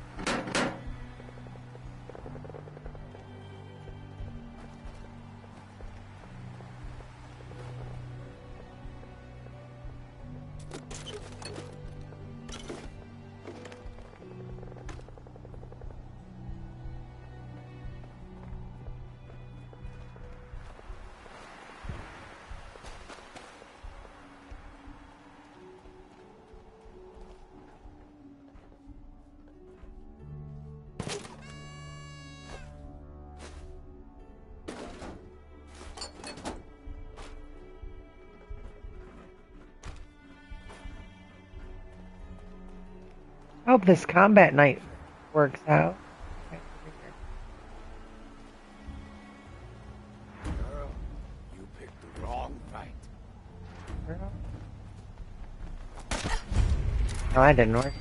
Speaker 1: Hope this combat night works out.
Speaker 3: Girl, you picked the wrong fight.
Speaker 1: No, that didn't work.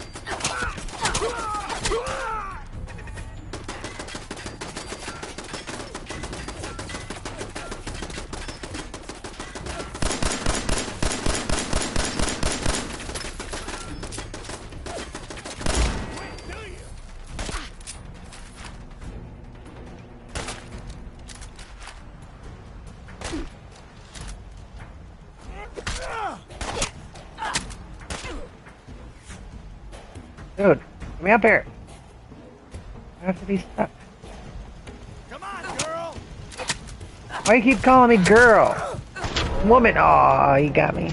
Speaker 1: Dude, get me up here. I have to be stuck.
Speaker 3: Come on, girl!
Speaker 1: Why you keep calling me girl? Woman. Aw, you got me.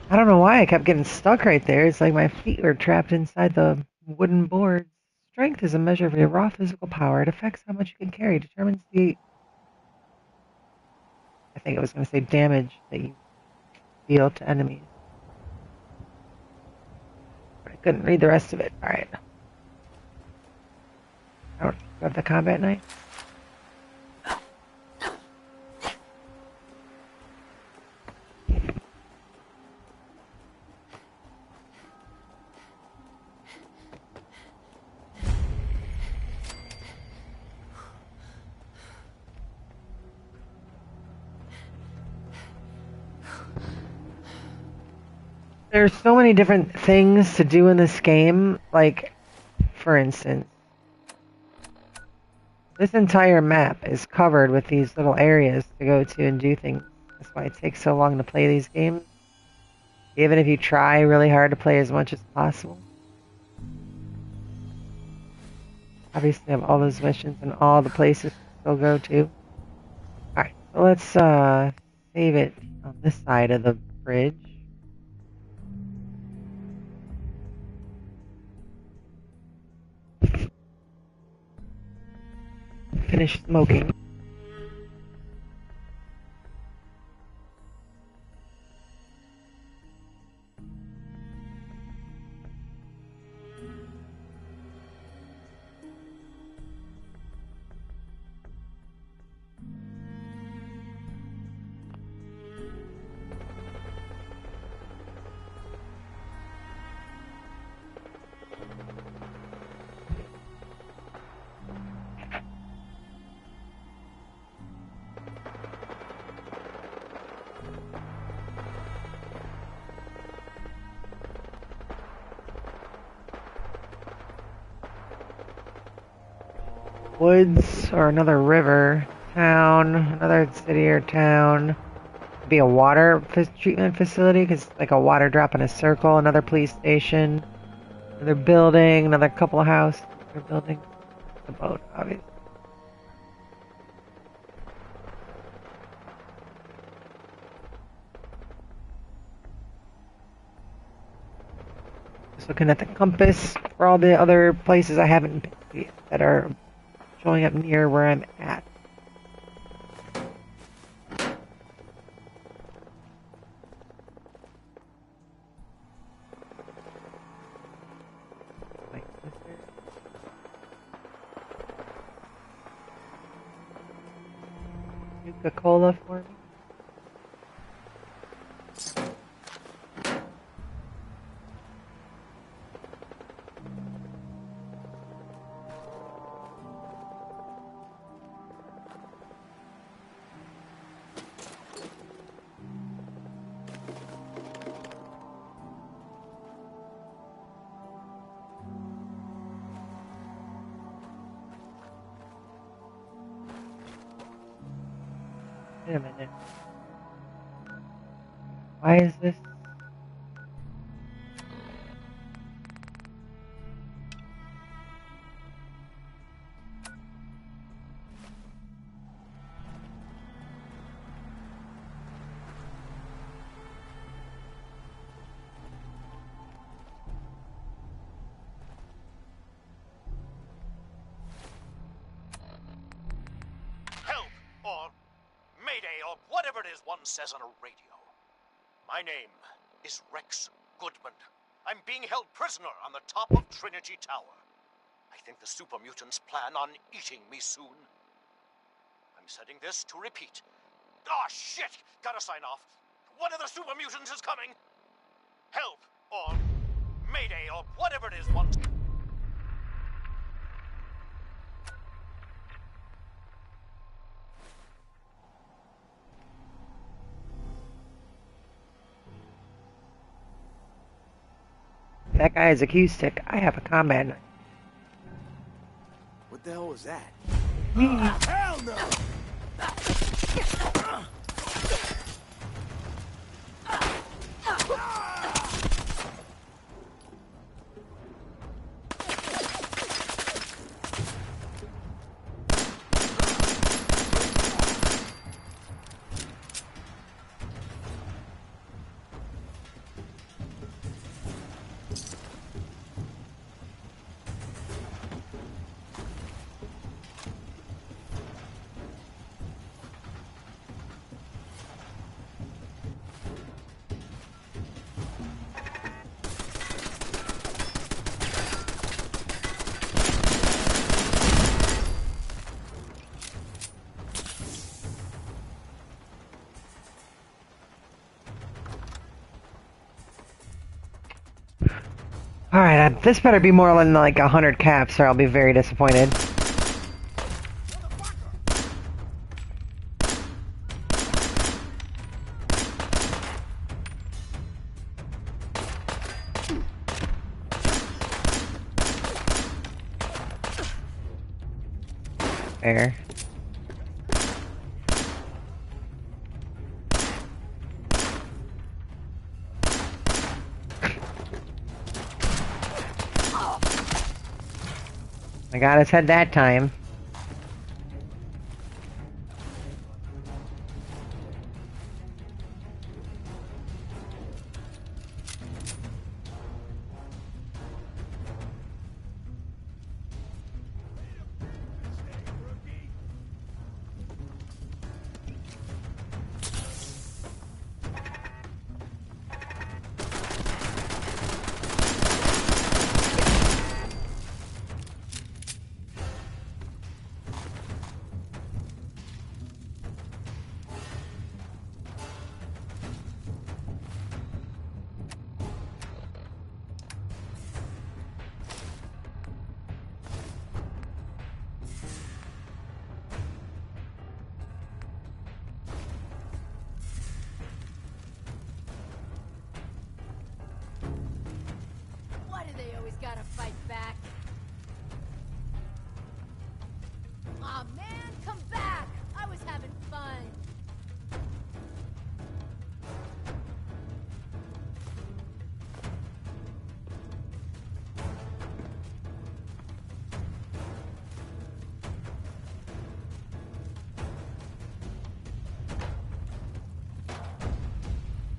Speaker 1: I don't know why I kept getting stuck right there. It's like my feet were trapped inside the wooden boards. Strength is a measure of your raw physical power. It affects how much you can carry. Determines the... I think it was going to say damage that you deal to enemies. But I couldn't read the rest of it. Alright. I don't grab the combat knife. There's so many different things to do in this game. Like, for instance, this entire map is covered with these little areas to go to and do things. That's why it takes so long to play these games. Even if you try really hard to play as much as possible. Obviously, I have all those missions and all the places to still go to. Alright, so let's save it on this side of the bridge. Finish smoking. Woods or another river, town, another city or town. Be a water treatment facility because like a water drop in a circle. Another police station, another building, another couple of houses, another building. The boat, obviously. Just looking at the compass for all the other places I haven't been to yet that are showing up near where I'm at. Coca-Cola for me? Wait a minute. Why is this?
Speaker 8: Help, or Mayday, or whatever it is one says on a radio. My name is Rex Goodman. I'm being held prisoner on the top of Trinity Tower. I think the super mutants plan on eating me soon. I'm setting this to repeat. Ah, shit! Gotta sign off. One of the super mutants is coming! Help, or Mayday, or whatever it is once.
Speaker 1: That guy has a cue stick. I have a combat knife.
Speaker 3: What the hell was that?
Speaker 1: Me.
Speaker 3: Hell no!
Speaker 1: Alright, this better be more than like 100 caps or I'll be very disappointed. There. I got his head that time.
Speaker 2: Why do they always gotta fight back? Aw, man, come back! I was having fun.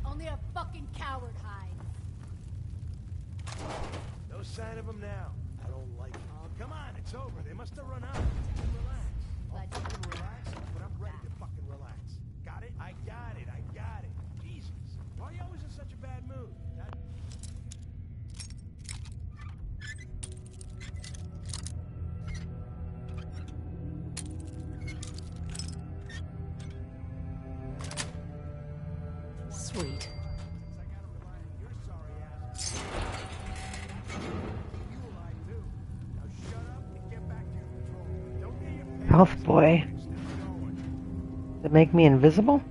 Speaker 2: Only a fucking coward hides.
Speaker 3: No sign of them now. I don't like it. Oh, come on, it's over. They must have run out. Relax. I'll fucking relax when I'm ready to fucking relax. Got it? I got it. I got it. Jesus. Why are you always in such a bad mood?
Speaker 6: Sweet.
Speaker 3: I gotta rely on your sorry ass. You lie too. Now shut up and get back to your patrol. Don't get your pants
Speaker 1: Health boy.
Speaker 3: still going.
Speaker 1: Does it make me invisible?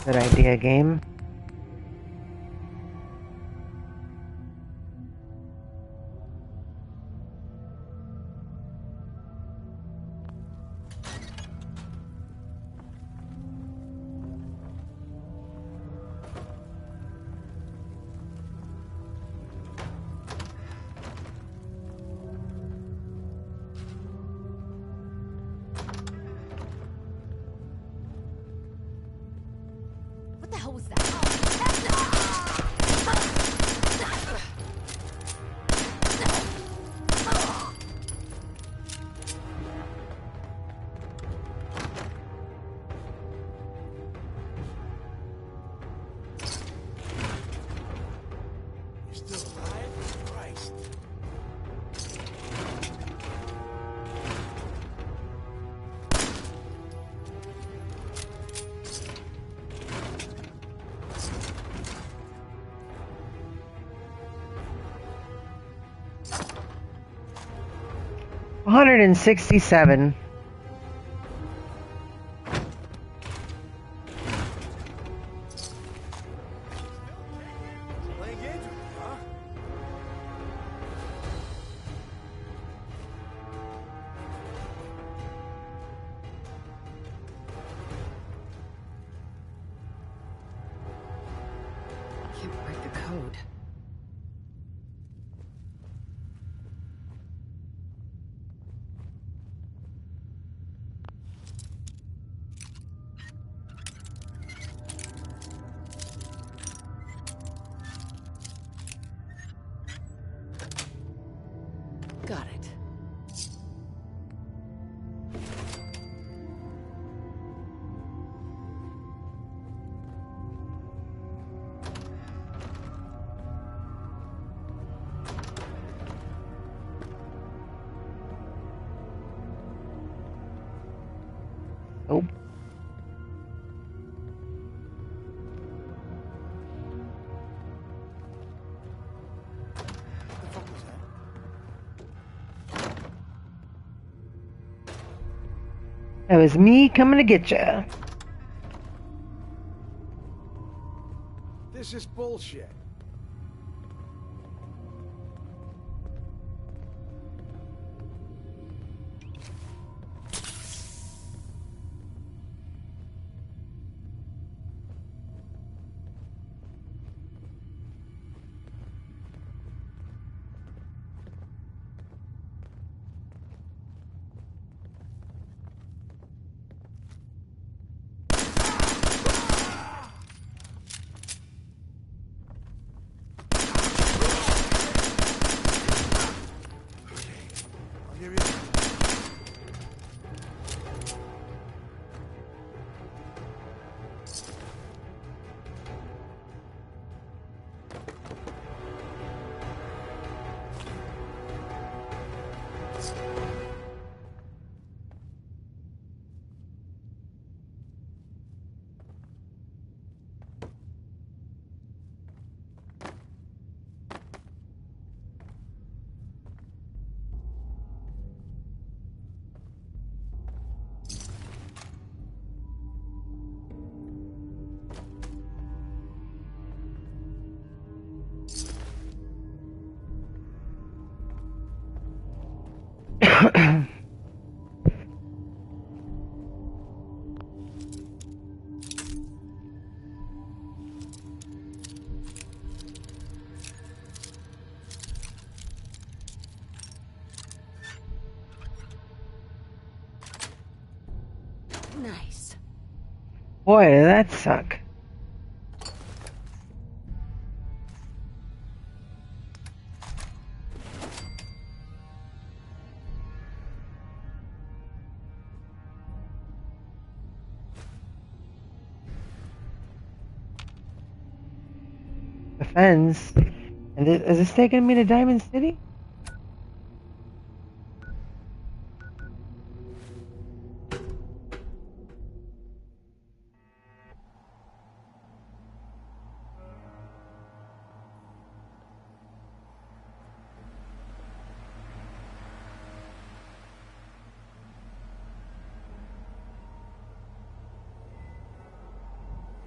Speaker 1: Good idea, game.
Speaker 2: What the hell was that?
Speaker 3: You still alive? Christ.
Speaker 1: $167.
Speaker 3: Playing games with me, huh?
Speaker 6: Can't break the code. Got it.
Speaker 1: Nope.
Speaker 3: What the fuck was that?
Speaker 1: That was me coming to get ya.
Speaker 3: This is bullshit. I'll give you.
Speaker 6: Nice.
Speaker 1: Boy, did that suck. The fence. And is this taking me to Diamond City?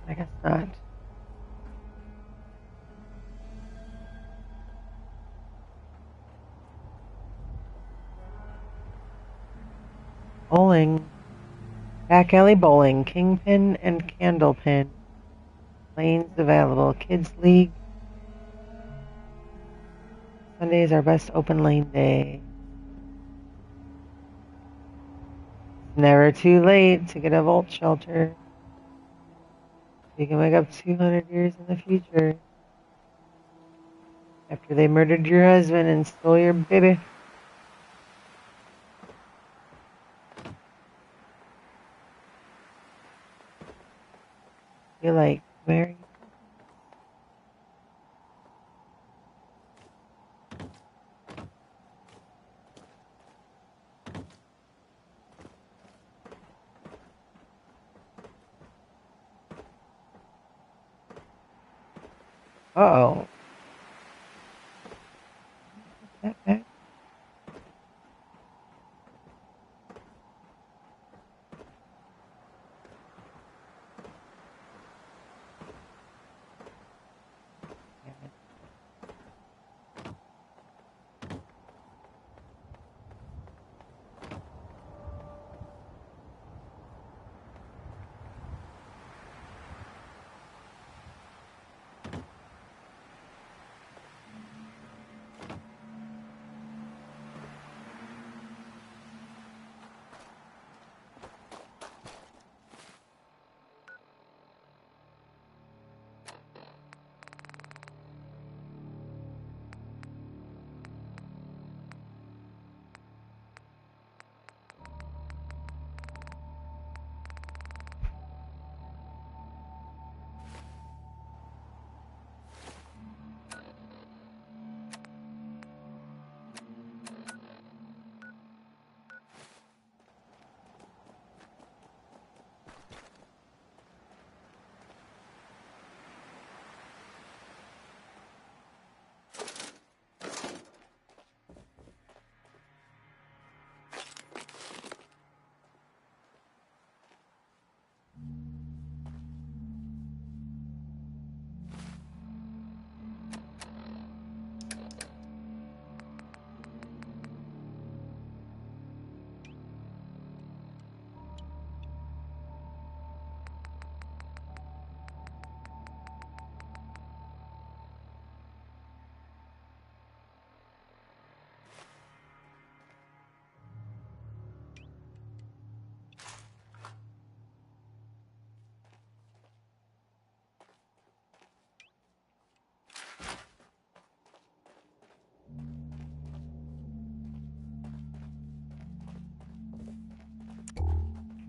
Speaker 1: I guess not. Bowling. Back alley bowling. Kingpin and Candlepin. Lanes available. Kids League. Sunday is our best open lane day. Never too late to get a Volt shelter. You can wake up 200 years in the future. After they murdered your husband and stole your baby. You like Mary? Uh-oh. That bad?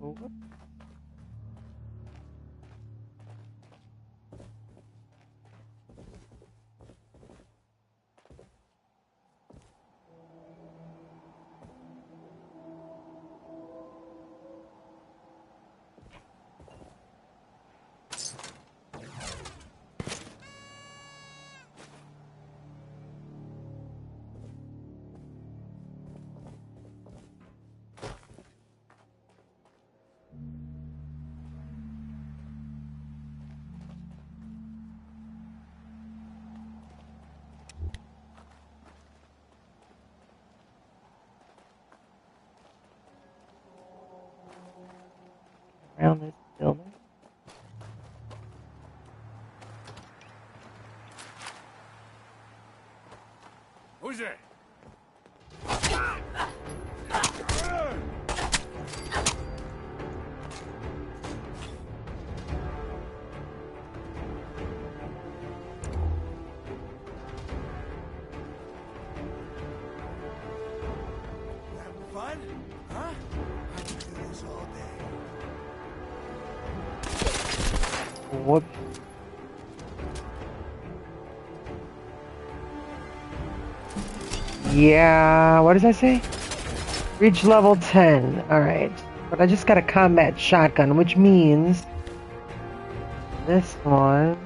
Speaker 1: Whoops. Around this building.
Speaker 3: Who's there? Having fun? Huh? I can do this all day.
Speaker 1: Whoops. Yeah, what does that say? Reach level 10. Alright. But I just got a combat shotgun, which means this one.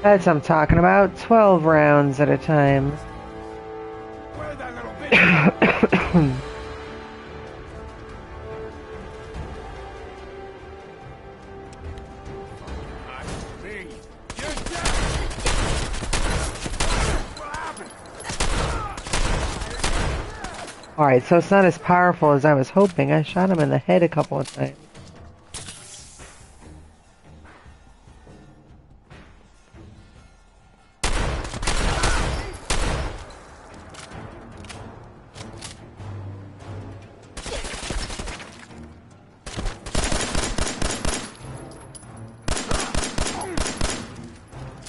Speaker 1: That's what I'm talking about. 12 rounds at a time.
Speaker 3: Where'd that little bitch? Me. You're dead. What happened?
Speaker 1: Alright, so it's not as powerful as I was hoping. I shot him in the head a couple of times.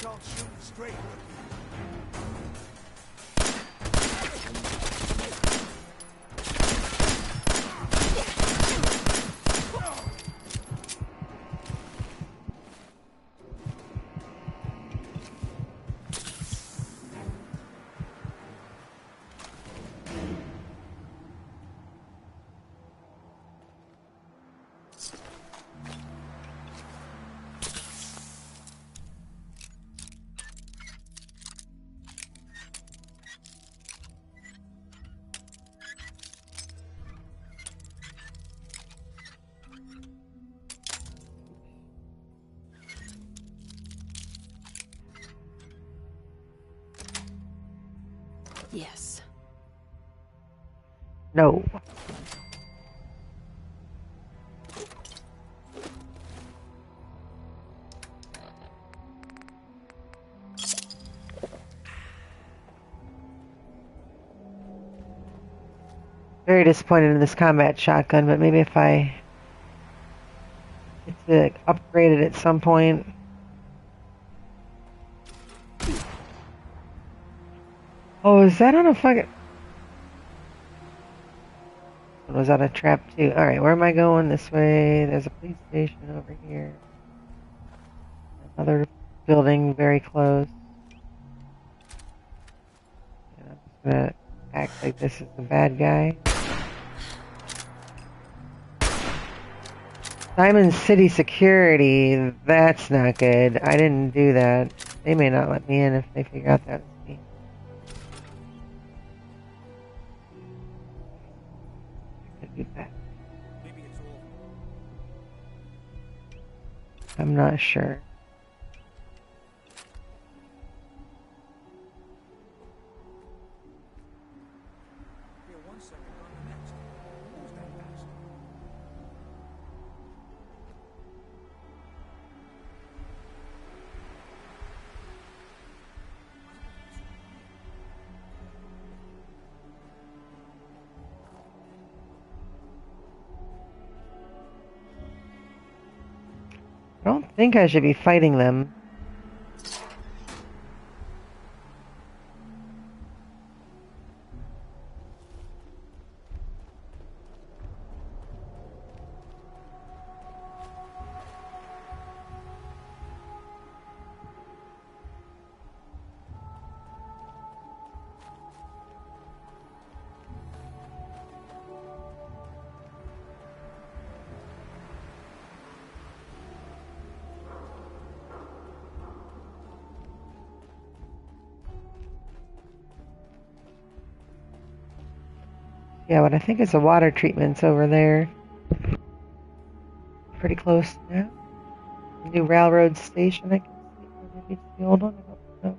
Speaker 3: Don't shoot straight.
Speaker 6: Yes.
Speaker 1: No. Very disappointed in this combat shotgun, but maybe if I get to upgrade it at some point. Oh, is that on a fucking... Was that a trap too? Alright, where am I going? This way. There's a police station over here. Another building very close. And I'm just gonna act like this is the bad guy. Simon City Security, that's not good. I didn't do that. They may not let me in if they figure out that was me. I could do that.
Speaker 3: Maybe it's all.
Speaker 1: I'm not sure.
Speaker 3: Here, 1 second. On the next. Who's that bastard?
Speaker 1: I don't think I should be fighting them. Yeah, but I think it's the water treatments over there. Pretty close now. New railroad station, I can see. Or maybe it's the old one, I don't know.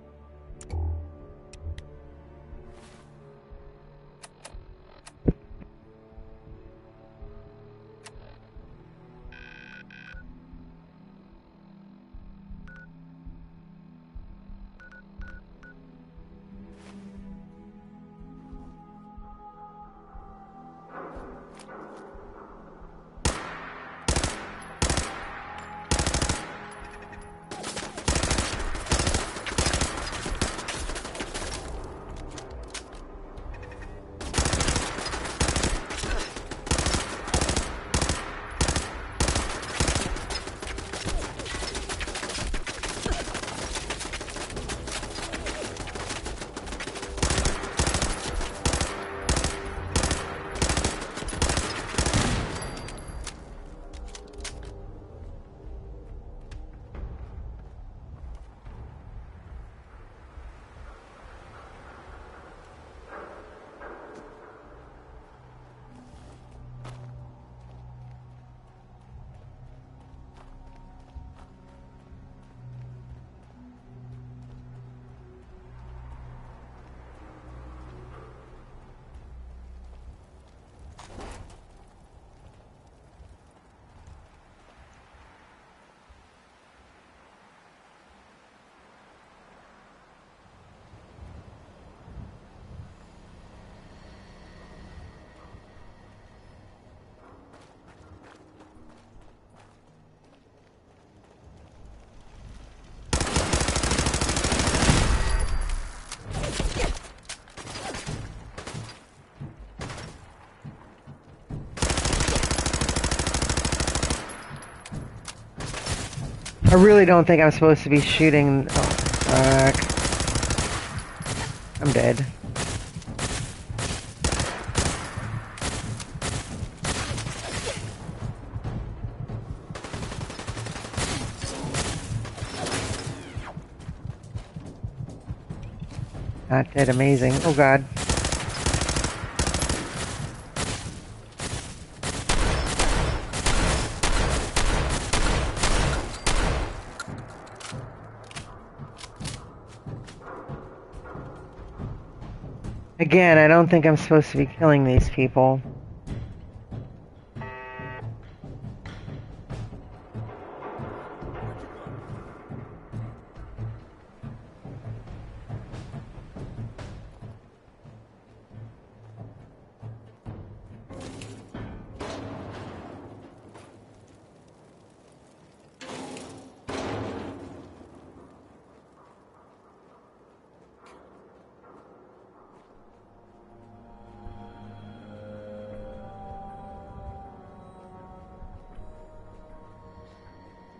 Speaker 1: I really don't think I'm supposed to be shooting. Oh, fuck. I'm dead. Not dead, amazing. Oh god. Again, I don't think I'm supposed to be killing these people.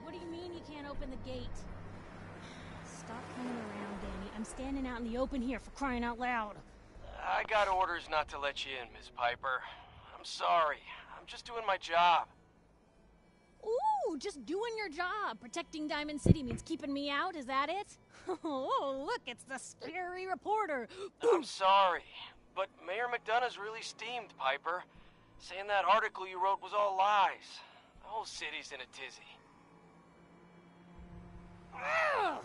Speaker 9: What do you mean you can't open the gate? Stop coming around, Danny. I'm standing out in the open here, for crying out loud.
Speaker 7: I got orders not to let you in, Miss Piper. I'm sorry. I'm just doing my job.
Speaker 9: Ooh, just doing your job. Protecting Diamond City means keeping me out, is that it? Oh, look, it's the scary reporter.
Speaker 7: I'm sorry, but Mayor McDonough's really steamed, Piper. Saying that article you wrote was all lies. The whole city's in a tizzy.
Speaker 9: Ugh.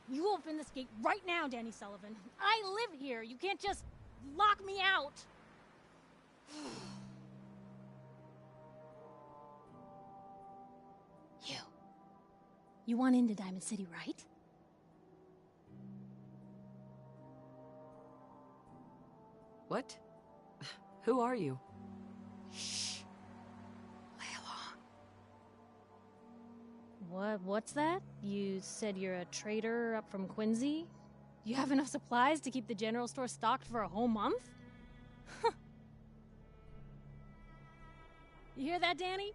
Speaker 9: You open this gate right now, Danny Sullivan. I live here. You can't just lock me out. You want into Diamond City, right?
Speaker 6: What? Who are you?
Speaker 9: Shh. Play along. What's that? You said you're a trader up from Quincy? You have enough supplies to keep the general store stocked for a whole month? You hear that, Danny?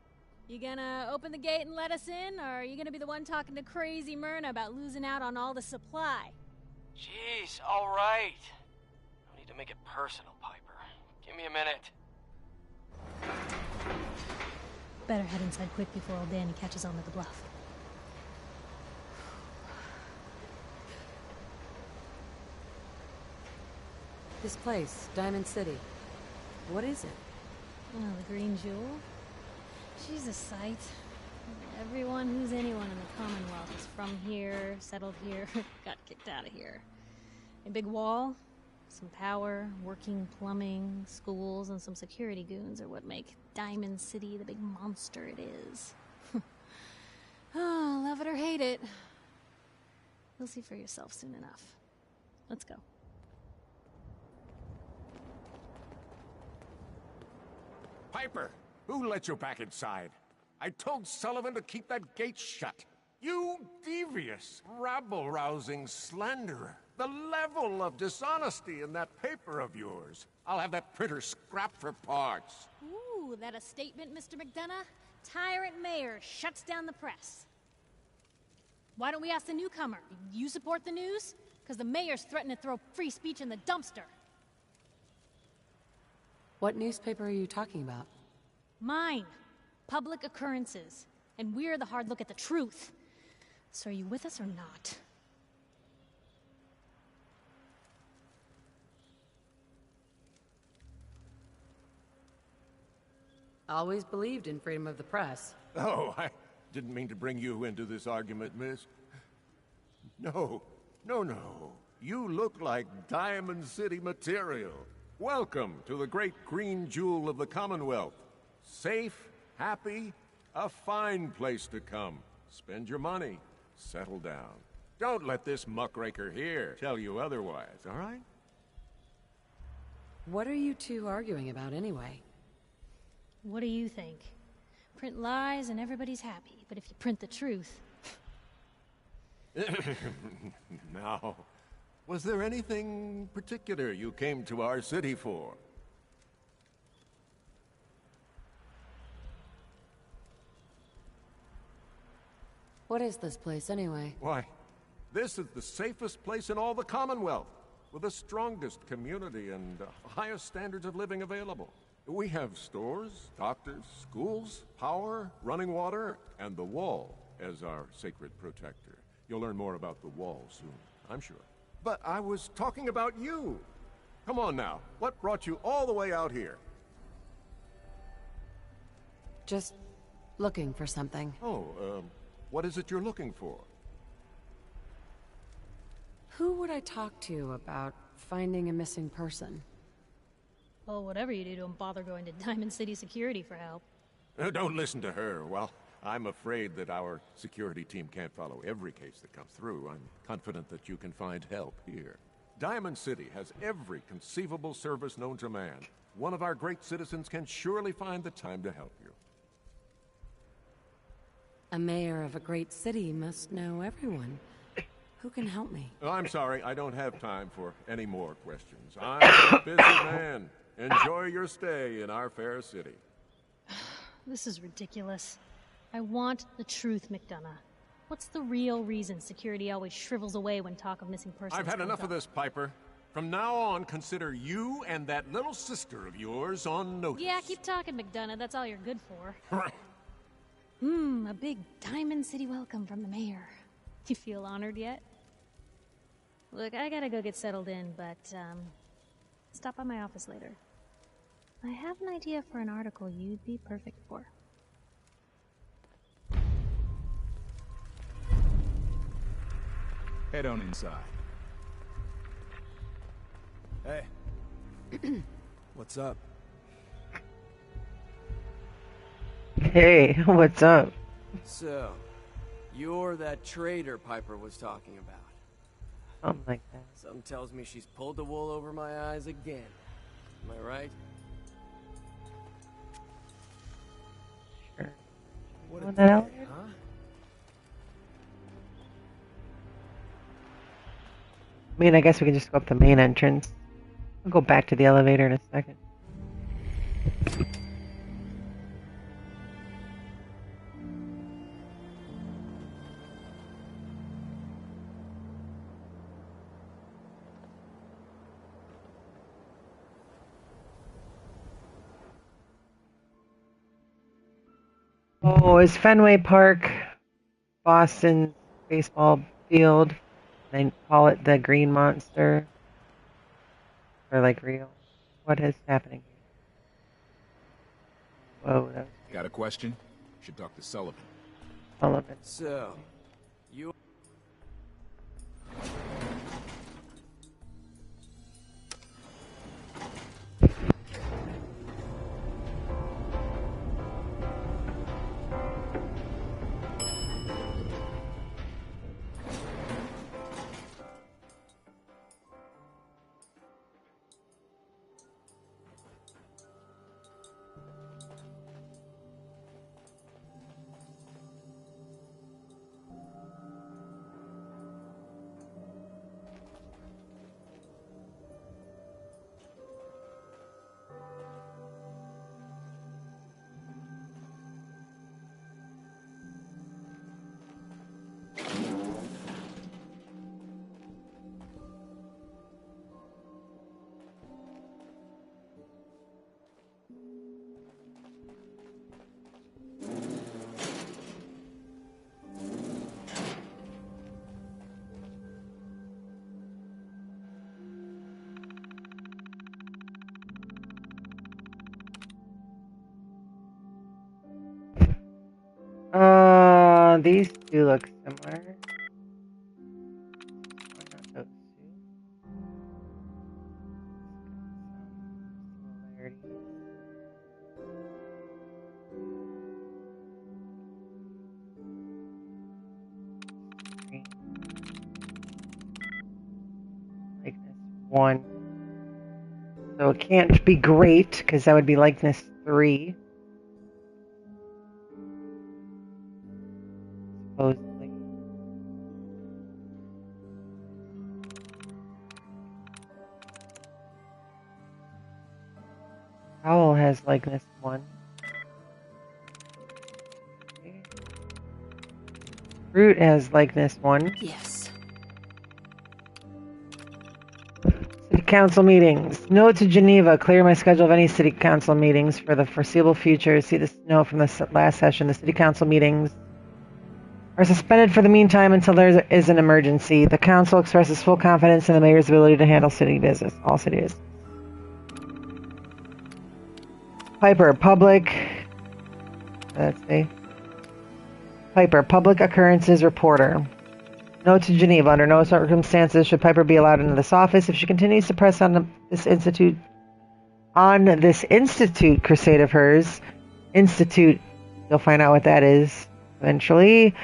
Speaker 9: You gonna open the gate and let us in, or are you gonna be the one talking to crazy Myrna about losing out on all the supply?
Speaker 7: Jeez, all right. No need to make it personal, Piper. Give me a minute.
Speaker 9: Better head inside quick before old Danny catches on to the bluff.
Speaker 6: This place, Diamond City. What is it?
Speaker 9: Oh, the Green Jewel? She's a sight. Everyone who's anyone in the Commonwealth is from here, settled here, got kicked out of here. A big wall, some power, working plumbing, schools, and some security goons are what make Diamond City the big monster it is. Oh, love it or hate it. You'll see for yourself soon enough. Let's go.
Speaker 3: Piper, who let you back inside? I told Sullivan to keep that gate shut. You devious, rabble-rousing slanderer. The level of dishonesty in that paper of yours. I'll have that printer scrapped for parts.
Speaker 9: Ooh, that a statement, Mr. McDonough? Tyrant mayor shuts down the press. Why don't we ask the newcomer? You support the news? Because the mayor's threatening to throw free speech in the dumpster.
Speaker 6: What newspaper are you talking about?
Speaker 9: Mine. Public Occurrences. And we're the hard look at the truth. So are you with us or not?
Speaker 6: Always believed in freedom of the press.
Speaker 3: Oh, I didn't mean to bring you into this argument, miss. No. You look like Diamond City material. Welcome to the great green jewel of the Commonwealth. Safe, happy, a fine place to come. Spend your money, settle down. Don't let this muckraker here tell you otherwise, all right?
Speaker 6: What are you two arguing about anyway?
Speaker 9: What do you think? Print lies and everybody's happy, but if you print the truth...
Speaker 3: Now, was there anything particular you came to our city for?
Speaker 6: What is this place, anyway?
Speaker 10: Why, this is the safest place in all the Commonwealth, with the strongest community and highest standards of living available. We have stores, doctors, schools, power, running water, and the Wall as our sacred protector. You'll learn more about the Wall soon, I'm sure. But I was talking about you. Come on now, what brought you all the way out here?
Speaker 6: Just looking for something.
Speaker 10: Oh, what is it you're looking for?
Speaker 6: Who would I talk to about finding a missing person?
Speaker 9: Well, whatever you do, don't bother going to Diamond City Security for help.
Speaker 10: Don't listen to her. Well, I'm afraid that our security team can't follow every case that comes through. I'm confident that you can find help here. Diamond City has every conceivable service known to man. One of our great citizens can surely find the time to help you.
Speaker 6: A mayor of a great city must know everyone. Who can help me?
Speaker 10: Oh, I'm sorry, I don't have time for any more questions. I'm a busy man. Enjoy your stay in our fair city.
Speaker 9: This is ridiculous. I want the truth, McDonough. What's the real reason security always shrivels away when talk of missing persons
Speaker 10: I've had
Speaker 9: comes
Speaker 10: enough
Speaker 9: up?
Speaker 10: of this, Piper. From now on, consider you and that little sister of yours on notice.
Speaker 9: Yeah, keep talking, McDonough. That's all you're good for. A big Diamond City welcome from the mayor. You feel honored yet? Look, I gotta go get settled in, but, stop by my office later. I have an idea for an article you'd be perfect for.
Speaker 11: Head on inside.
Speaker 3: Hey. What's up?
Speaker 1: Hey, what's up?
Speaker 7: So, you're that traitor Piper was talking about.
Speaker 1: Something like that.
Speaker 7: Something tells me she's pulled the wool over my eyes again. Am I right?
Speaker 1: Sure.
Speaker 3: What
Speaker 1: Want
Speaker 3: a
Speaker 1: that
Speaker 3: day,
Speaker 1: elevator?
Speaker 3: huh?
Speaker 1: I mean, I guess we can just go up the main entrance. I'll go back to the elevator in a second. Oh, is Fenway Park Boston's baseball field? They call it the Green Monster. Or like real. What is happening here? Whoa, that was
Speaker 11: Got a question? Should talk to Sullivan.
Speaker 1: Sullivan.
Speaker 7: So, you...
Speaker 1: These two look similar. Why not those two? Similarities. Green. Likeness 1. So it can't be great, because that would be likeness 3. Supposedly. Owl has likeness 1. Okay. Root has likeness 1.
Speaker 6: Yes.
Speaker 1: City council meetings. Note to Geneva. Clear my schedule of any city council meetings for the foreseeable future. See this note from the last session. The city council meetings are suspended for the meantime until there is an emergency. The council expresses full confidence in the mayor's ability to handle city business. All city business. Piper, public. Let's see. Piper, public occurrences reporter. Note to Geneva. Under no circumstances should Piper be allowed into this office. If she continues to press on this institute, crusade of hers, institute, you'll find out what that is eventually.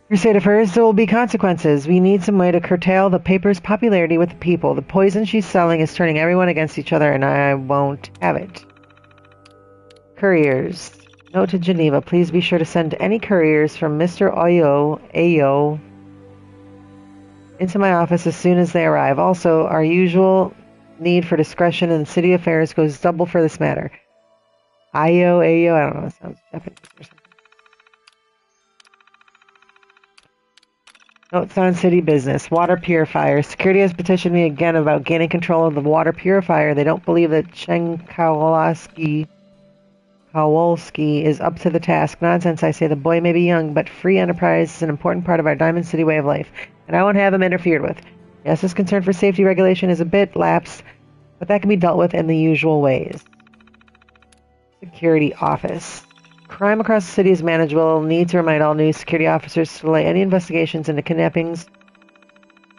Speaker 1: Crusade of hers, there will be consequences. We need some way to curtail the paper's popularity with the people. The poison she's selling is turning everyone against each other, and I won't have it. Couriers. Note to Geneva. Please be sure to send any couriers from Mr. Ayo into my office as soon as they arrive. Also, our usual need for discretion in city affairs goes double for this matter. Ayo, I don't know, it sounds Japanese or something. Notes on city business. Water purifier. Security has petitioned me again about gaining control of the water purifier. They don't believe that Chen Kowalski is up to the task. Nonsense, I say. The boy may be young, but free enterprise is an important part of our Diamond City way of life, and I won't have him interfered with. Yes, his concern for safety regulation is a bit lapsed, but that can be dealt with in the usual ways. Security office. Crime across the city is manageable. Need to remind all new security officers to delay any investigations into kidnappings.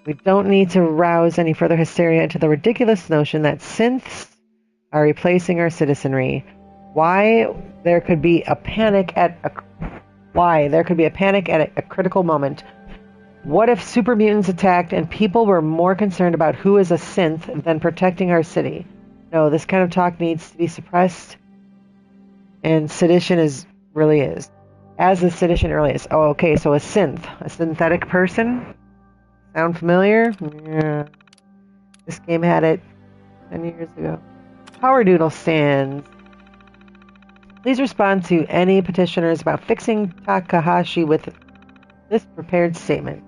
Speaker 1: We don't need to rouse any further hysteria into the ridiculous notion that synths are replacing our citizenry. Why there could be a panic at a critical moment. What if super mutants attacked and people were more concerned about who is a synth than protecting our city? No, this kind of talk needs to be suppressed, and sedition really is. As the sedition really is. Oh, okay, so a synthetic person? Sound familiar? Yeah. This game had it 10 years ago. Power Doodle stands. Please respond to any petitioners about fixing Takahashi with this prepared statement.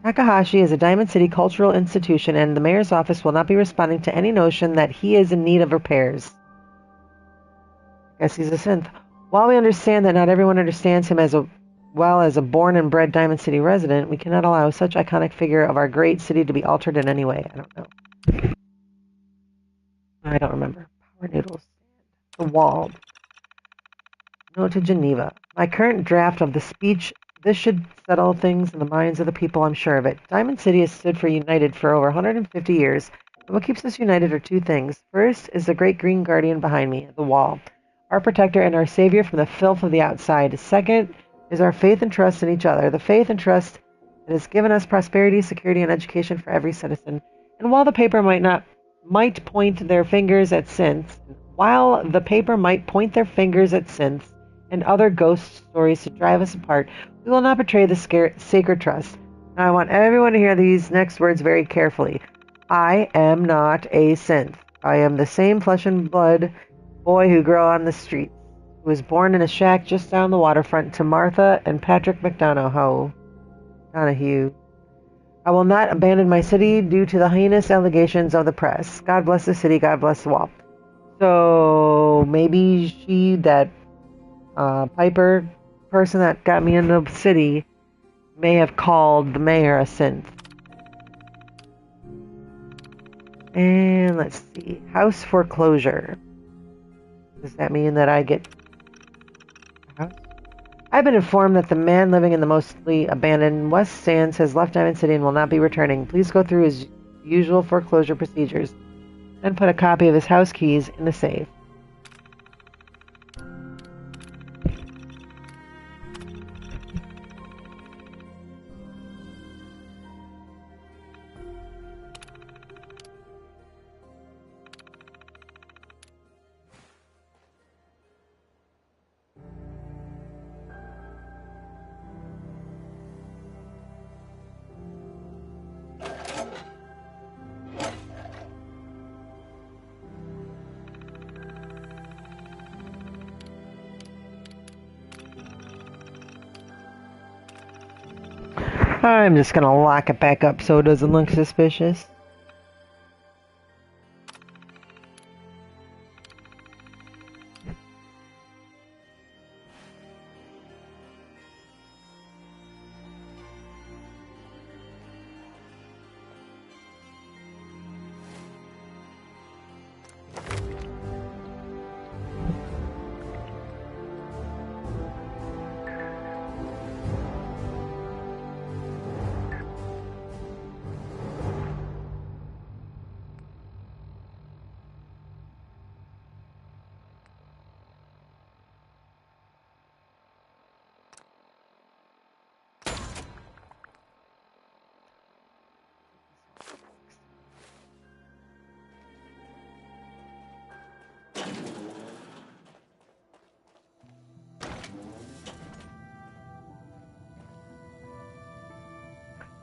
Speaker 1: Takahashi is a Diamond City cultural institution, and the mayor's office will not be responding to any notion that he is in need of repairs. I guess he's a synth. While we understand that not everyone understands him as well as a born and bred Diamond City resident, we cannot allow such iconic figure of our great city to be altered in any way. I don't know. I don't remember. Power Noodles. The Wall. Note to Geneva. My current draft of the speech, this should settle things in the minds of the people, I'm sure of it. Diamond City has stood for united for over 150 years, and what keeps us united are two things. First is the great green guardian behind me, the Wall, our protector and our savior from the filth of the outside. Second is our faith and trust in each other, the faith and trust that has given us prosperity, security, and education for every citizen. And while the paper might point their fingers at synths, and other ghost stories to drive us apart, we will not betray the sacred trust. Now I want everyone to hear these next words very carefully. I am not a synth. I am the same flesh and blood boy who grew on the streets, who was born in a shack just down the waterfront to Martha and Patrick Donahue. I will not abandon my city due to the heinous allegations of the press. God bless the city, God bless the Wall. So maybe that Piper person that got me into the city may have called the mayor a synth. And let's see. House foreclosure. Does that mean that I get a house? I've been informed that the man living in the mostly abandoned West Sands has left Diamond City and will not be returning. Please go through his usual foreclosure procedures and put a copy of his house keys in the safe. I'm just gonna lock it back up so it doesn't look suspicious.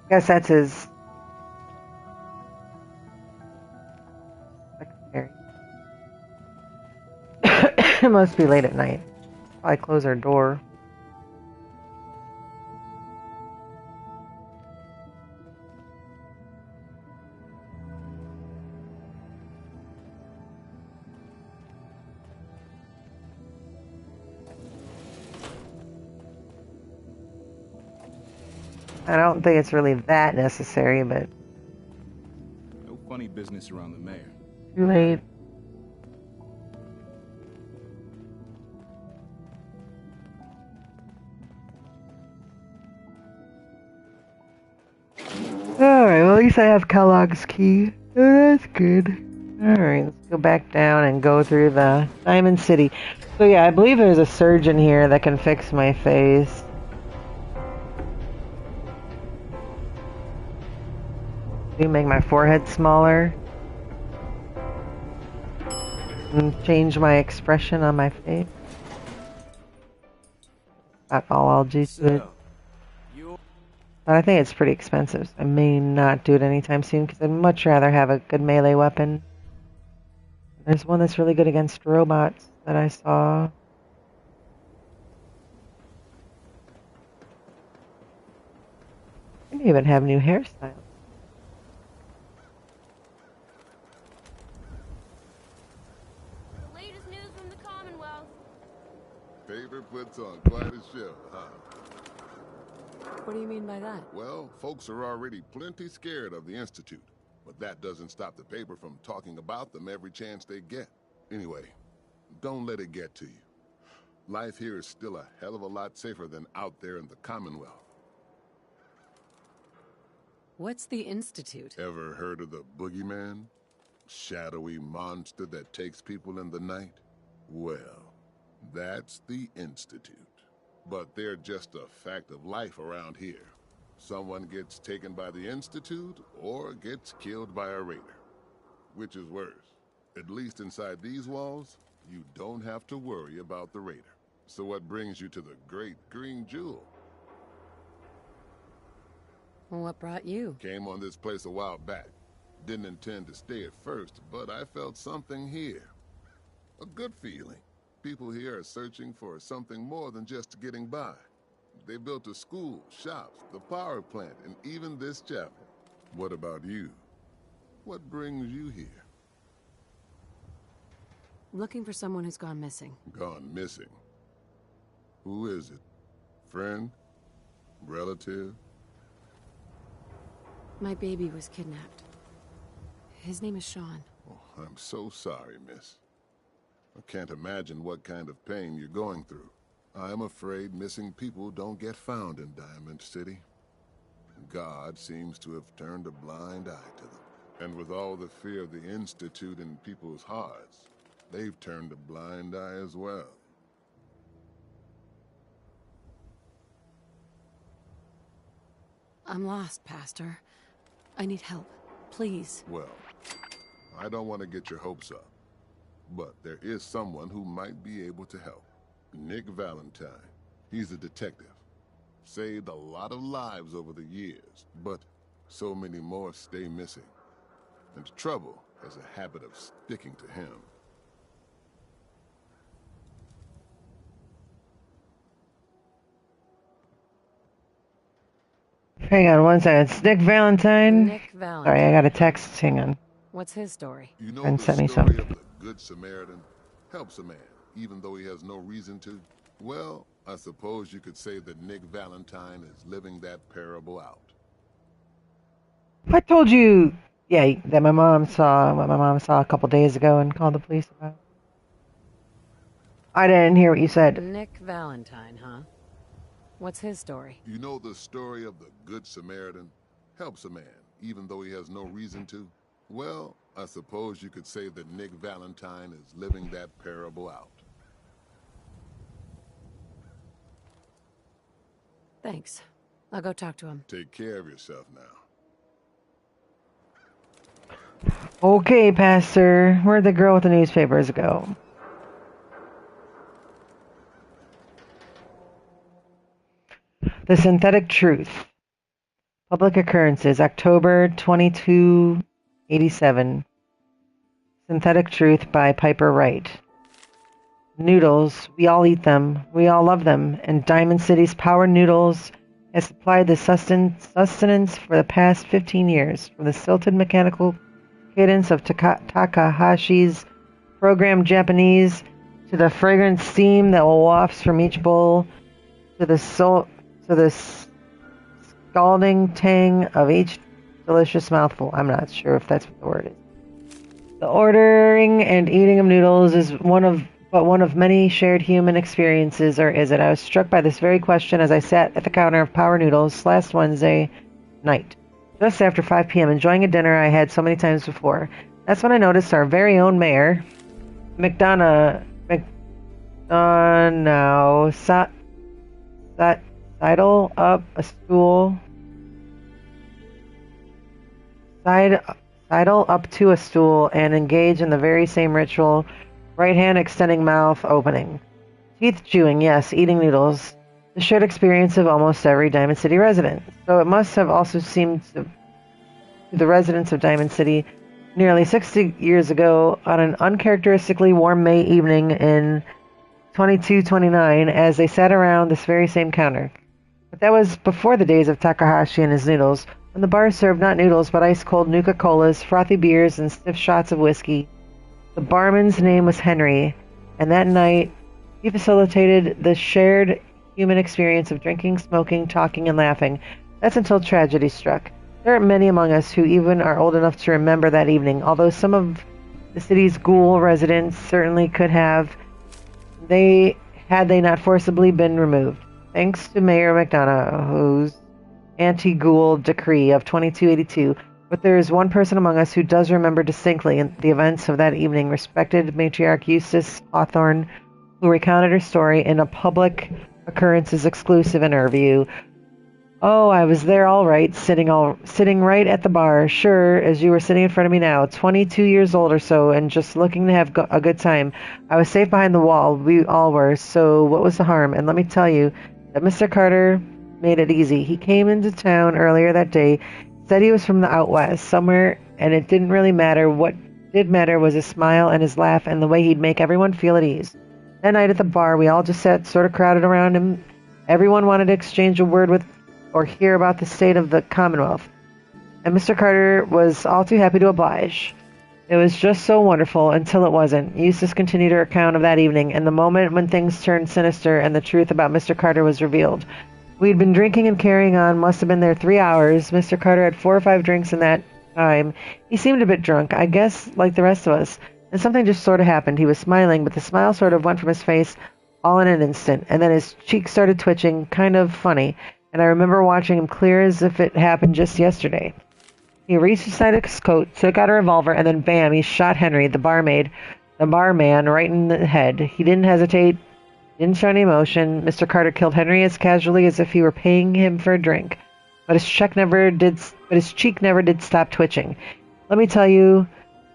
Speaker 1: Guess that's his secretary. It must be late at night. I close our door. I don't think it's really that necessary, but
Speaker 11: No funny business around the mayor.
Speaker 1: too late. Alright, well at least I have Kellogg's key. Oh, that's good. Alright, let's go back down and go through the Diamond City. So yeah, I believe there's a surgeon here that can fix my face. You make my forehead smaller. And change my expression on my face. That's all I'll do to it. But I think it's pretty expensive. So I may not do it anytime soon because I'd much rather have a good melee weapon. There's one that's really good against robots that I saw. I may even have new hairstyles.
Speaker 12: The latest news from the Commonwealth.
Speaker 13: Paper puts on quite a show, huh?
Speaker 6: What do you mean by that?
Speaker 13: Well, folks are already plenty scared of the Institute, but that doesn't stop the paper from talking about them every chance they get. Anyway, don't let it get to you. Life here is still a hell of a lot safer than out there in the Commonwealth.
Speaker 6: What's the Institute?
Speaker 13: Ever heard of the Boogeyman? Shadowy monster that takes people in the night? Well, that's the Institute. But they're just a fact of life around here. Someone gets taken by the Institute or gets killed by a raider. Which is worse? At least inside these walls, you don't have to worry about the raider. So what brings you to the Great Green Jewel?
Speaker 6: What brought you?
Speaker 13: Came on this place a while back. Didn't intend to stay at first, but I felt something here. A good feeling. People here are searching for something more than just getting by. They built a school, shops, the power plant, and even this chapel. What about you? What brings you here?
Speaker 6: Looking for someone who's gone missing.
Speaker 13: Gone missing? Who is it? Friend? Relative?
Speaker 6: My baby was kidnapped. His name is Sean.
Speaker 13: Oh, I'm so sorry, miss. I can't imagine what kind of pain you're going through. I'm afraid missing people don't get found in Diamond City. God seems to have turned a blind eye to them. And with all the fear of the Institute in people's hearts, they've turned a blind eye as well.
Speaker 6: I'm lost, Pastor. I need help. Please.
Speaker 13: Well, I don't want to get your hopes up. But there is someone who might be able to help. Nick Valentine. He's a detective. Saved a lot of lives over the years, but so many more stay missing. And trouble has a habit of sticking to him.
Speaker 1: Hang on one second. It's Nick Valentine.
Speaker 6: Nick Valentine.
Speaker 1: Sorry, I got a text. Hang on.
Speaker 6: What's his story?
Speaker 13: You know
Speaker 1: And
Speaker 13: the
Speaker 1: sent me
Speaker 13: story
Speaker 1: some.
Speaker 13: of the Good Samaritan helps a man, even though he has no reason to? Well, I suppose you could say that Nick Valentine is living that parable out.
Speaker 1: I told you, yeah, that my mom saw a couple days ago and called the police about. I didn't hear what you said.
Speaker 6: Nick Valentine, huh? What's his story?
Speaker 13: You know the story of the Good Samaritan helps a man, even though he has no reason to? Well, I suppose you could say that Nick Valentine is living that parable out.
Speaker 6: Thanks. I'll go talk to him.
Speaker 13: Take care of yourself now.
Speaker 1: Okay, Pastor. Where'd the girl with the newspapers go? The Synthetic Truth. Public Occurrences, October 2287. Synthetic Truth by Piper Wright. Noodles, we all eat them, we all love them, and Diamond City's Power Noodles has supplied the sustenance for the past 15 years, from the stilted mechanical cadence of Takahashi's programmed Japanese, to the fragrant steam that wafts from each bowl, to the scalding tang of each delicious mouthful. I'm not sure if that's what the word is. The ordering and eating of noodles is one of many shared human experiences, or is it? I was struck by this very question as I sat at the counter of Power Noodles last Wednesday night, just after 5 p.m., enjoying a dinner I had so many times before. That's when I noticed our very own mayor, sidle up a stool. Sidle up to a stool and engage in the very same ritual, right hand extending, mouth opening. Teeth chewing, yes, eating noodles. The shared experience of almost every Diamond City resident. So it must have also seemed to the residents of Diamond City nearly 60 years ago on an uncharacteristically warm May evening in 2229 as they sat around this very same counter. But that was before the days of Takahashi and his noodles, when the bar served not noodles but ice-cold Nuka-Colas, frothy beers, and stiff shots of whiskey. The barman's name was Henry, and that night he facilitated the shared human experience of drinking, smoking, talking, and laughing. That's until tragedy struck. There aren't many among us who even are old enough to remember that evening, although some of the city's ghoul residents certainly could have, had they not forcibly been removed. Thanks to Mayor McDonough's anti-ghoul decree of 2282, but there is one person among us who does remember distinctly the events of that evening, respected matriarch Eustace Hawthorne, who recounted her story in a public occurrences exclusive interview. Oh, I was there all right, sitting right at the bar, sure, as you were sitting in front of me now, 22 years old or so, and just looking to have a good time. I was safe behind the wall, we all were, so what was the harm? And let me tell you that Mr. Carter made it easy. He came into town earlier that day, said he was from the out west, somewhere, and it didn't really matter. What did matter was his smile and his laugh and the way he'd make everyone feel at ease. That night at the bar, we all just sat sort of crowded around him. Everyone wanted to exchange a word with or hear about the state of the Commonwealth, and Mr. Carter was all too happy to oblige. It was just so wonderful until it wasn't. Eustace continued her account of that evening, and the moment when things turned sinister and the truth about Mr. Carter was revealed. We'd been drinking and carrying on, must have been there 3 hours. Mr. Carter had 4 or 5 drinks in that time. He seemed a bit drunk, I guess, like the rest of us, and something just sort of happened. He was smiling, but the smile sort of went from his face all in an instant, and then his cheeks started twitching, kind of funny, and I remember watching him clear as if it happened just yesterday. He reached inside his coat, took out a revolver, and then bam, he shot Henry, the barman, right in the head. He didn't hesitate, didn't show any emotion. Mr. Carter killed Henry as casually as if he were paying him for a drink, but his cheek never did stop twitching. Let me tell you,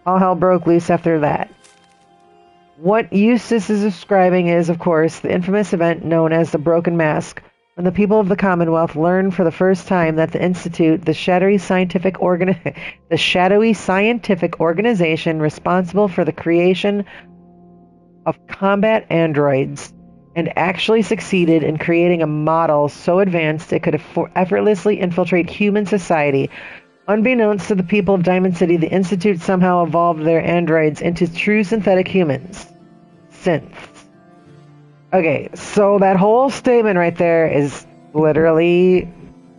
Speaker 1: all hell broke loose after that. What Eustace is describing is, of course, the infamous event known as the Broken Mask, when the people of the Commonwealth learned for the first time that the Institute, the shadowy scientific organization responsible for the creation of combat androids, and actually succeeded in creating a model so advanced it could effortlessly infiltrate human society. Unbeknownst to the people of Diamond City, the Institute somehow evolved their androids into true synthetic humans. Synths. Okay, so that whole statement right there is literally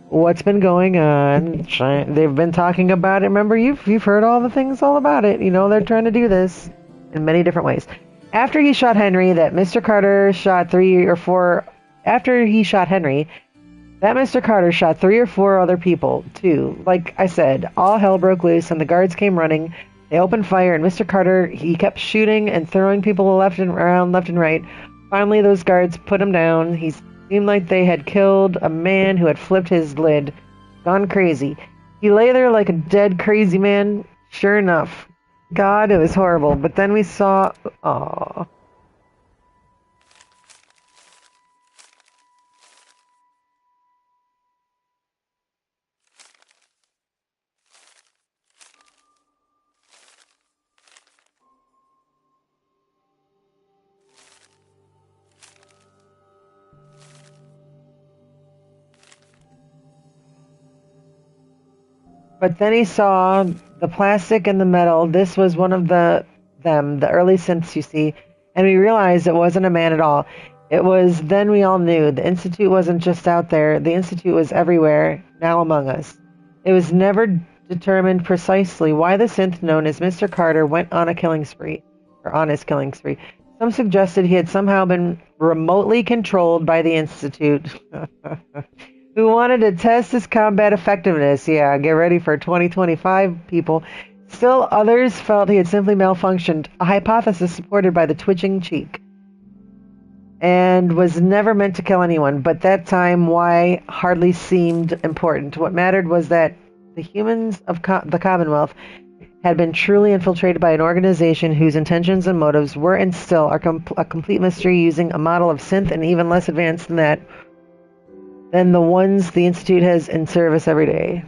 Speaker 1: what's been going on. They've been talking about it. Remember, you've heard all the things all about it. You know, they're trying to do this in many different ways. After he shot Henry, that Mr. Carter shot 3 or 4... After he shot Henry, that Mr. Carter shot 3 or 4 other people, too. Like I said, all hell broke loose, and the guards came running. They opened fire, and Mr. Carter, he kept shooting and throwing people left and right. Finally, those guards put him down. He seemed like they had killed a man who had flipped his lid, gone crazy. He lay there like a dead, crazy man. Sure enough. God, it was horrible. But then we saw... Aww. But then he saw the plastic and the metal. This was one of the early synths, you see, and we realized it wasn't a man at all. It was then we all knew the Institute wasn't just out there. The Institute was everywhere, now among us. It was never determined precisely why the synth known as Mr. Carter went on a killing spree, or on his killing spree. Some suggested he had somehow been remotely controlled by the Institute. Who wanted to test his combat effectiveness. Yeah, get ready for 2025, people. Still, others felt he had simply malfunctioned, a hypothesis supported by the twitching cheek, and was never meant to kill anyone. But that time, why hardly seemed important. What mattered was that the humans of the Commonwealth had been truly infiltrated by an organization whose intentions and motives were and still are a complete mystery, using a model of synth and even less advanced than the ones the Institute has in service every day.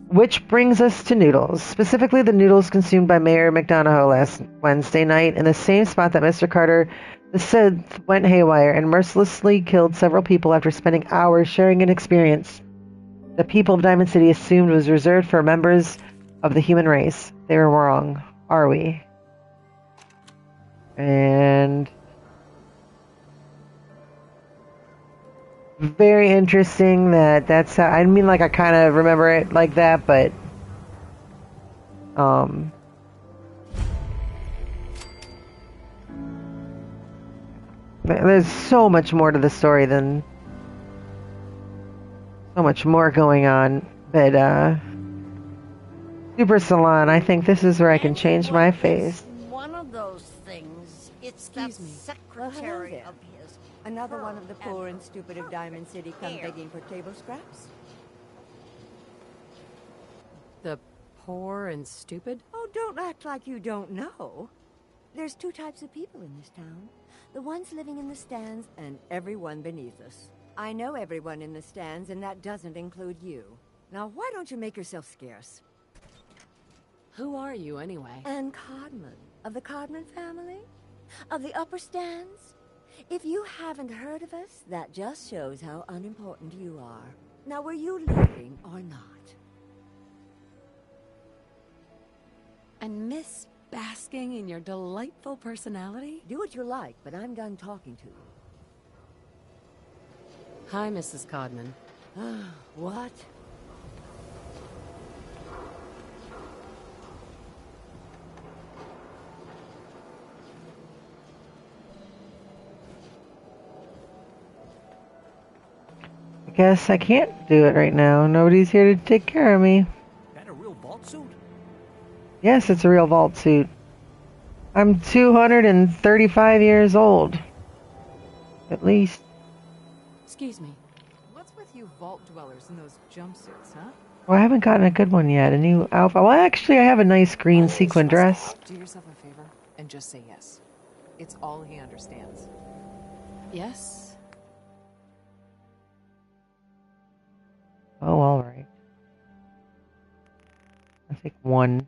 Speaker 1: Which brings us to noodles, specifically the noodles consumed by Mayor McDonough last Wednesday night in the same spot that Mr. Carter, the Sith, went haywire and mercilessly killed several people after spending hours sharing an experience the people of Diamond City assumed was reserved for members of the human race. They were wrong, are we? And... very interesting that's how, I mean, like, I kind of remember it like that, but there's so much more to the story than so much more going on. But Super Salon, I think this is where I can change my face.
Speaker 14: One of those things. It's the secretary of his.
Speaker 15: Another one of the poor and stupid of Diamond City come begging for table scraps?
Speaker 6: The poor and stupid?
Speaker 15: Oh, don't act like you don't know. There's 2 types of people in this town. The ones living in the stands and everyone beneath us. I know everyone in the stands, and that doesn't include you. Now, why don't you make yourself scarce?
Speaker 6: Who are you, anyway?
Speaker 15: Anne Codman, of the Codman family? Of the upper stands? If you haven't heard of us, that just shows how unimportant you are. Now, were you leaving or not?
Speaker 6: And Miss basking in your delightful personality?
Speaker 15: Do what you like, but I'm done talking to you.
Speaker 6: Hi, Mrs. Codman.
Speaker 15: What?
Speaker 1: Guess I can't do it right now. Nobody's here to take care of me.
Speaker 3: That a real vault suit?
Speaker 1: Yes, it's a real vault suit. I'm 235 years old. At least.
Speaker 16: Excuse me. What's with you vault dwellers in those jumpsuits, huh?
Speaker 1: Well, I haven't gotten a good one yet. A new outfit. Well, actually, I have a nice green sequin dress.
Speaker 16: Do yourself a favor and just say yes. It's all he understands.
Speaker 6: Yes?
Speaker 1: Oh, all right. I'll take one.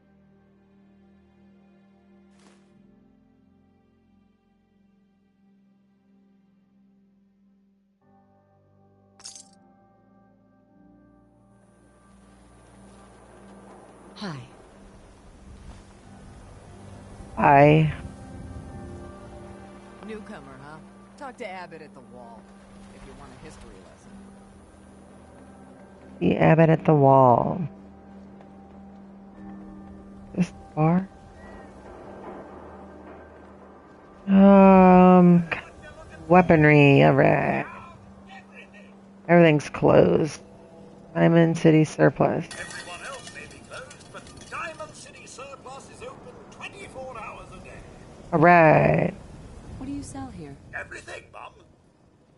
Speaker 6: Hi.
Speaker 1: Hi.
Speaker 16: Newcomer, huh? Talk to Abbott at the wall, if you want a history lesson.
Speaker 1: The Abbot at the wall. This bar? Weaponry, alright. Everything's closed. Diamond City surplus.
Speaker 8: Everyone else may be closed, but Diamond City Surplus is open 24 hours a day.
Speaker 1: Alright.
Speaker 6: What do you sell here?
Speaker 8: Everything, Mum.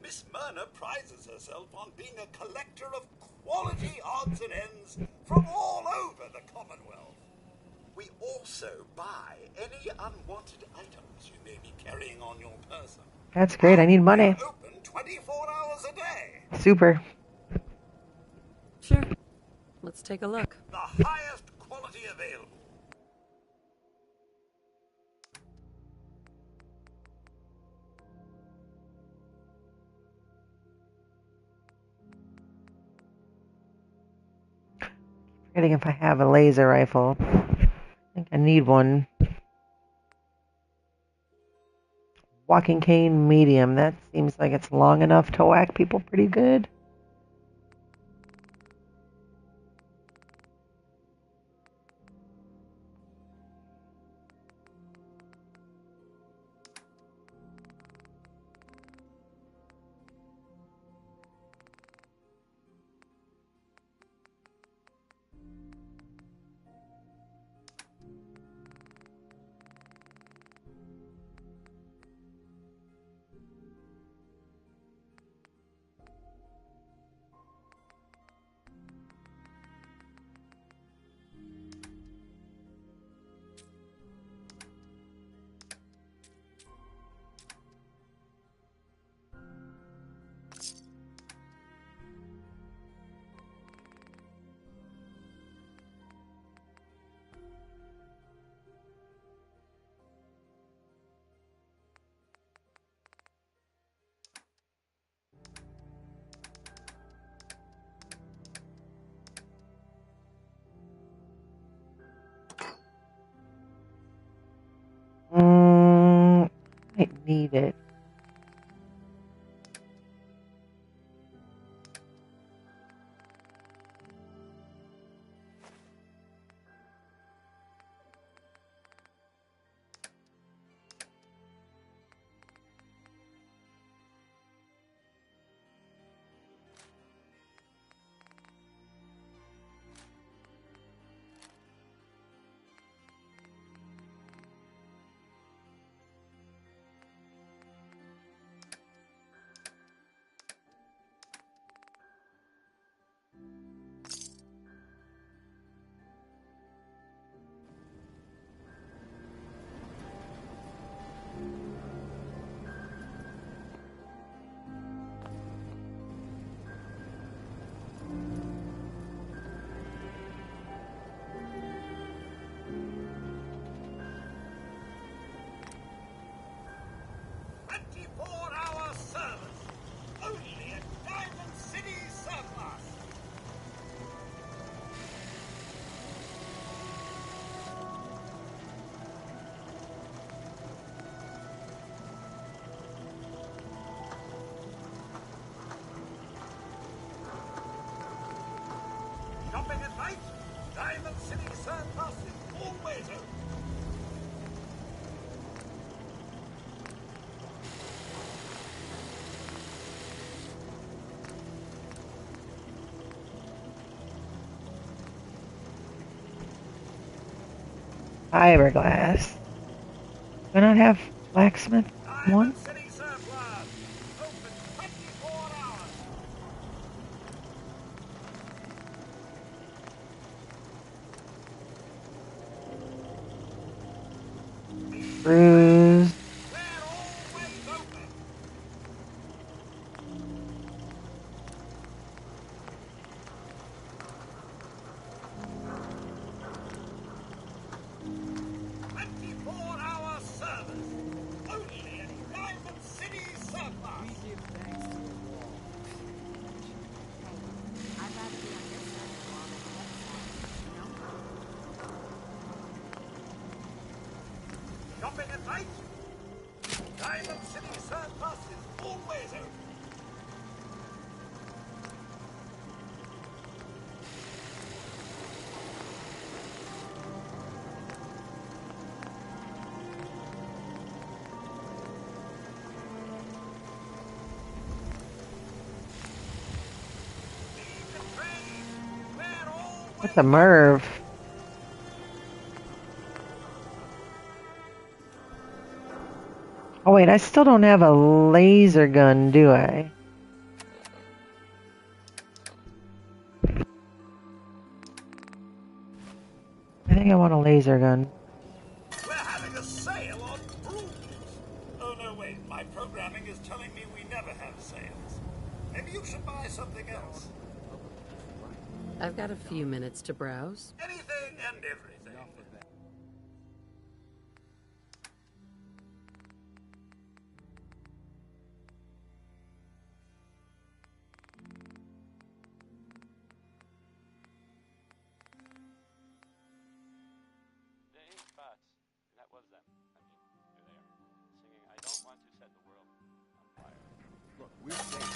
Speaker 8: Miss Myrna prizes herself on being a collector of quality odds and ends from all over the Commonwealth. We also buy any unwanted items you may be carrying on your person.
Speaker 1: That's great. I need money.
Speaker 8: Open 24 hours a day.
Speaker 1: Super.
Speaker 6: Sure. Let's take a look.
Speaker 8: The highest quality available.
Speaker 1: Forgetting if I have a laser rifle. I think I need one. Walking cane medium. That seems like it's long enough to whack people pretty good. I need it.
Speaker 8: Shopping at night? Diamond City Surplus is always open.
Speaker 1: Fiberglass. Do I not have blacksmith one?
Speaker 8: City Surplus, open 24 hours.
Speaker 1: Bruise.
Speaker 3: right? Diamond City Surplus is always open.
Speaker 1: What's a Merv? Oh wait, I still don't have a laser gun, do I? I think I want a laser gun.
Speaker 3: We're having a sale on brooms. Oh no, wait, my programming is telling me we never have sales. Maybe you should buy something else.
Speaker 6: I've got a few minutes to browse.
Speaker 3: Anything and everything.
Speaker 11: Look, we're safe.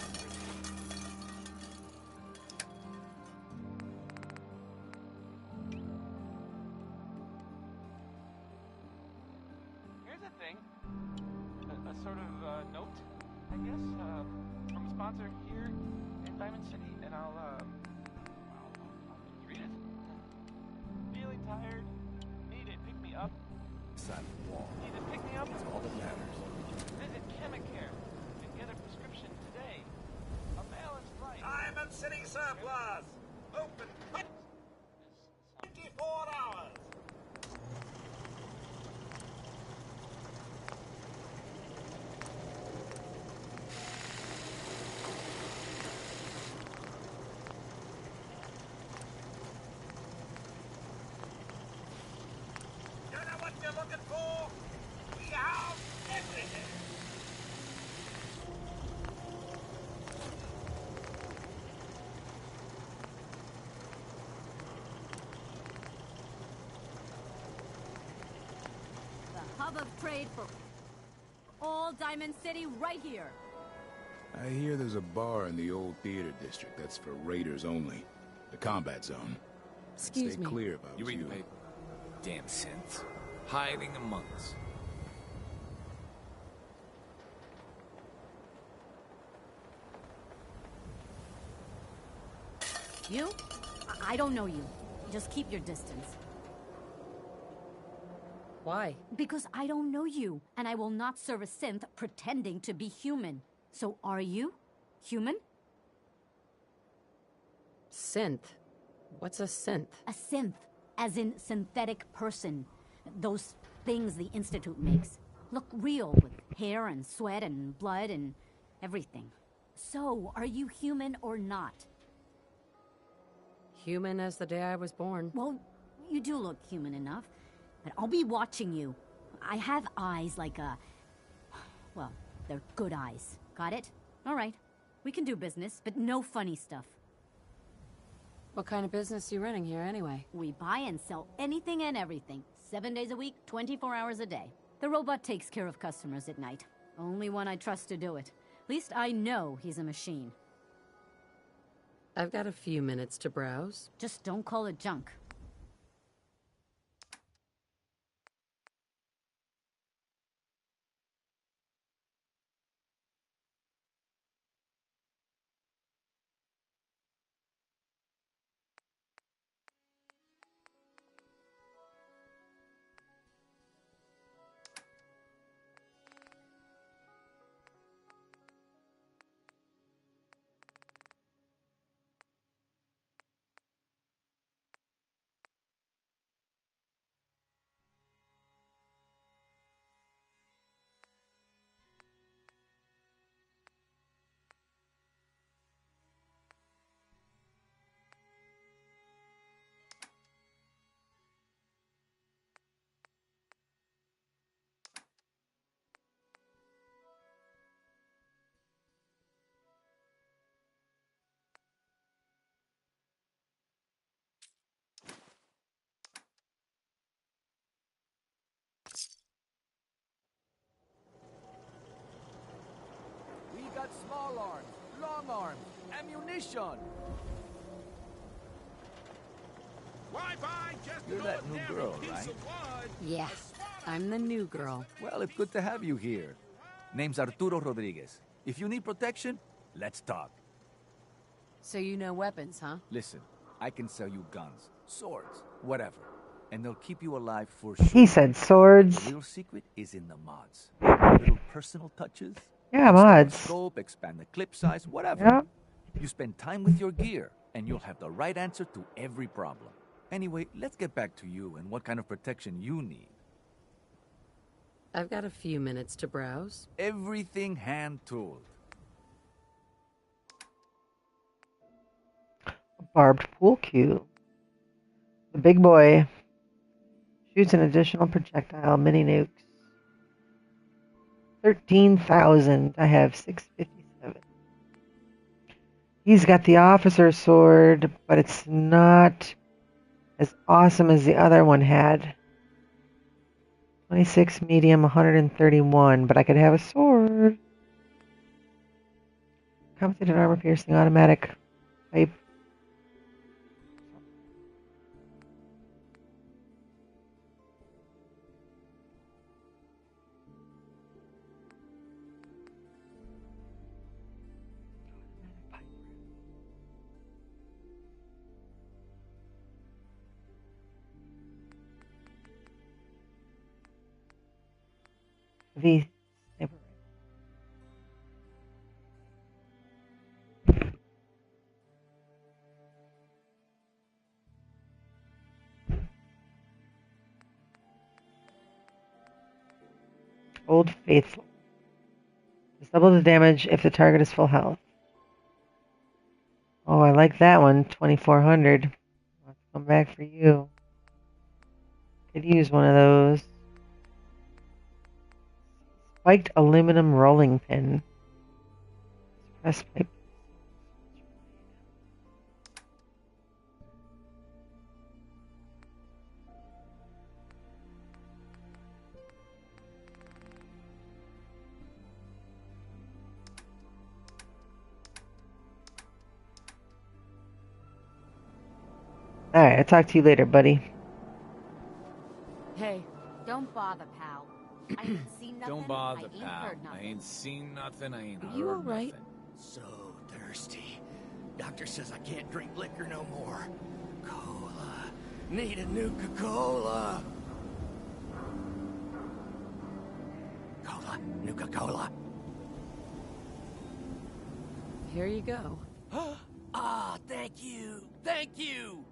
Speaker 17: Here's a thing. A sort of note, I guess, from a sponsor here in Diamond City, and I'll read it. Feeling tired? Need a pick-me-up?
Speaker 11: Side of the wall.
Speaker 17: Need a pick-me-up?
Speaker 11: That's all that matters.
Speaker 17: Visit Chemicare and get a prescription today. A balanced life.
Speaker 3: Diamond City Surplus. Open 24 hours. You know what you're looking for? We have everything.
Speaker 2: The hub of trade for all Diamond City right here.
Speaker 11: I hear there's a bar in the old theater district that's for raiders only. The combat zone.
Speaker 6: Excuse
Speaker 11: Stay
Speaker 6: me.
Speaker 11: clear if I was
Speaker 18: You read the paper? Damn sense. Hiding among us.
Speaker 2: You? I don't know you. Just keep your distance.
Speaker 6: Why?
Speaker 2: Because I don't know you, and I will not serve a synth pretending to be human. So are you human?
Speaker 6: Synth? What's a synth?
Speaker 2: A synth, as in synthetic person. Those things the Institute makes. Look real, with hair and sweat and blood and everything. So, are you human or not?
Speaker 6: Human as the day I was born.
Speaker 2: Well, you do look human enough. But I'll be watching you. I have eyes like a... Well, they're good eyes. Got it? All right. We can do business, but no funny stuff.
Speaker 6: What kind of business are you running here anyway?
Speaker 2: We buy and sell anything and everything. 7 days a week, 24 hours a day. The robot takes care of customers at night. Only one I trust to do it. At least I know he's a machine.
Speaker 6: I've got a few minutes to browse.
Speaker 2: Just don't call it junk.
Speaker 18: strong arms, ammunition.
Speaker 3: Wi-Fi, just
Speaker 18: You're
Speaker 3: an
Speaker 18: that new
Speaker 3: ordinary
Speaker 18: girl,
Speaker 3: piece
Speaker 18: right?
Speaker 3: of wood.
Speaker 6: Yeah, I'm the new girl.
Speaker 18: Well, it's good to have you here. Name's Arturo Rodriguez. If you need protection, let's talk.
Speaker 6: So you know weapons, huh?
Speaker 18: Listen, I can sell you guns, swords, whatever. And they'll keep you alive for sure.
Speaker 1: He said swords.
Speaker 18: The real secret is in the mods. Little personal touches.
Speaker 1: Yeah,
Speaker 18: Install a
Speaker 1: mods.
Speaker 18: scope, expand the clip size, whatever.
Speaker 1: Yeah.
Speaker 18: You spend time with your gear, and you'll have the right answer to every problem. Anyway, let's get back to you and what kind of protection you need.
Speaker 6: I've got a few minutes to browse.
Speaker 18: Everything hand-tooled.
Speaker 1: Barbed pool cue. The big boy shoots an additional projectile. Mini nukes. 13,000. I have 657. He's got the officer sword, but it's not as awesome as the other one had. 26 medium, 131, but I could have a sword. Compensated armor piercing automatic type. V sniper. Old Faithful. Just double the damage if the target is full health. Oh, I like that one. 2,400. Let's come back for you. Could use one of those. Spiked aluminum rolling pin. Press pipe. Alright, I'll talk to you later, buddy.
Speaker 6: Hey.
Speaker 2: Don't bother, pal. I ain't seen nothing.
Speaker 18: Don't bother,
Speaker 2: I ain't
Speaker 18: pal.
Speaker 2: heard
Speaker 18: I
Speaker 2: nothing.
Speaker 18: ain't seen nothing, I ain't
Speaker 6: Are
Speaker 18: heard
Speaker 6: you alright?
Speaker 18: nothing.
Speaker 3: So thirsty. Doctor says I can't drink liquor no more. Cola. Need a Nuka-Cola. Cola. Nuka-Cola.
Speaker 6: Here you go.
Speaker 3: Ah, thank you. Thank you.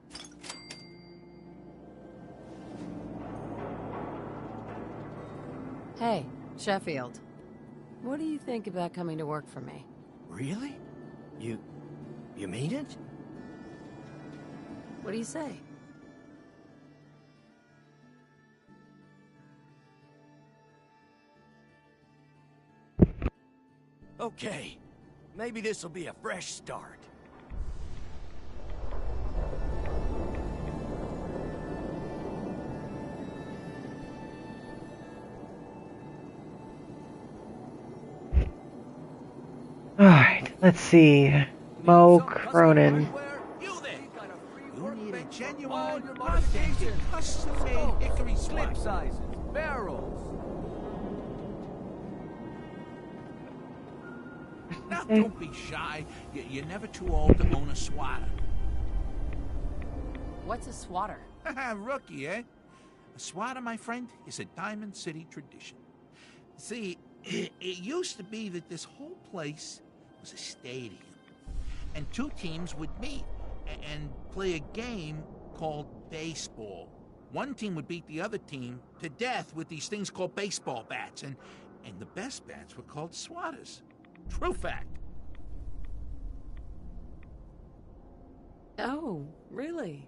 Speaker 6: Hey, Sheffield. What do you think about coming to work for me?
Speaker 3: Really? You mean it?
Speaker 6: What do you say?
Speaker 3: Okay. Maybe this'll be a fresh start.
Speaker 1: Alright, let's see. Mo Cronin.
Speaker 3: You need a genuine, authentic, custom-made hickory
Speaker 18: Clip sizes, barrels.
Speaker 3: Now, don't be shy. You're never too old to own a swatter.
Speaker 6: What's a swatter?
Speaker 3: Rookie, eh? A swatter, my friend, is a Diamond City tradition. See, it used to be that this whole place was a stadium. And two teams would meet and play a game called baseball. One team would beat the other team to death with these things called baseball bats. And the best bats were called swatters. True fact.
Speaker 6: Oh, really?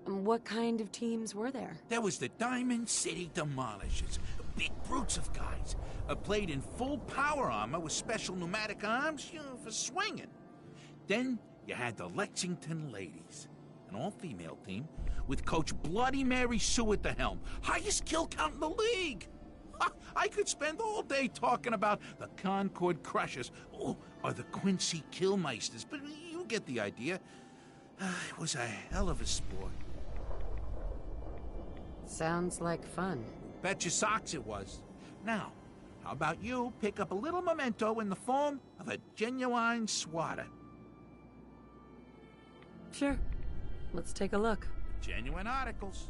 Speaker 6: What kind of teams were there?
Speaker 3: There was the Diamond City Demolishers. Big brutes of guys. Played in full power armor with special pneumatic arms, for swinging. Then you had the Lexington Ladies, an all-female team with Coach Bloody Mary Sue at the helm. Highest kill count in the league.
Speaker 19: I could spend all day talking about the Concord Crushers or the Quincy Killmeisters, but you get the idea. It was a hell of a sport.
Speaker 6: Sounds like fun.
Speaker 19: Bet your socks it was. Now, how about you pick up a little memento in the form of a genuine swatter?
Speaker 6: Sure. Let's take a look.
Speaker 19: Genuine articles.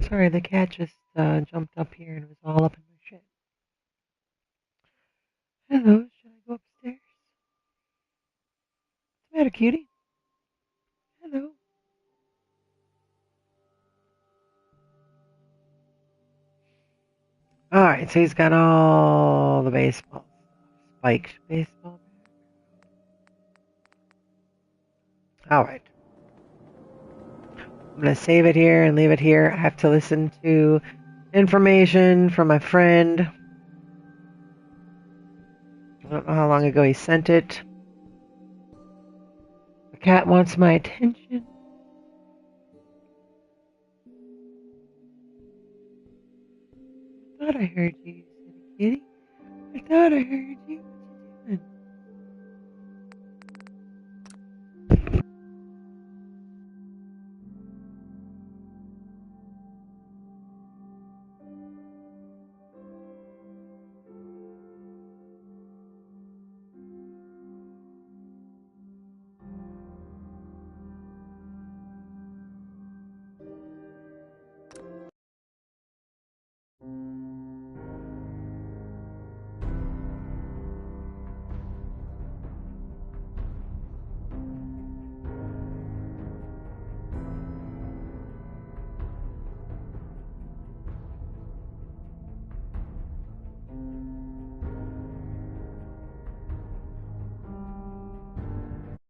Speaker 1: Sorry, the cat just jumped up here and was all up in my shit. Hello, should I go upstairs? What's the matter, cutie? Hello. Alright, so he's got all the baseball stuff. Spiked baseball. Alright. I'm going to save it here and leave it here. I have to listen to information from my friend. I don't know how long ago he sent it. The cat wants my attention. I thought I heard you, kitty. I thought I heard you.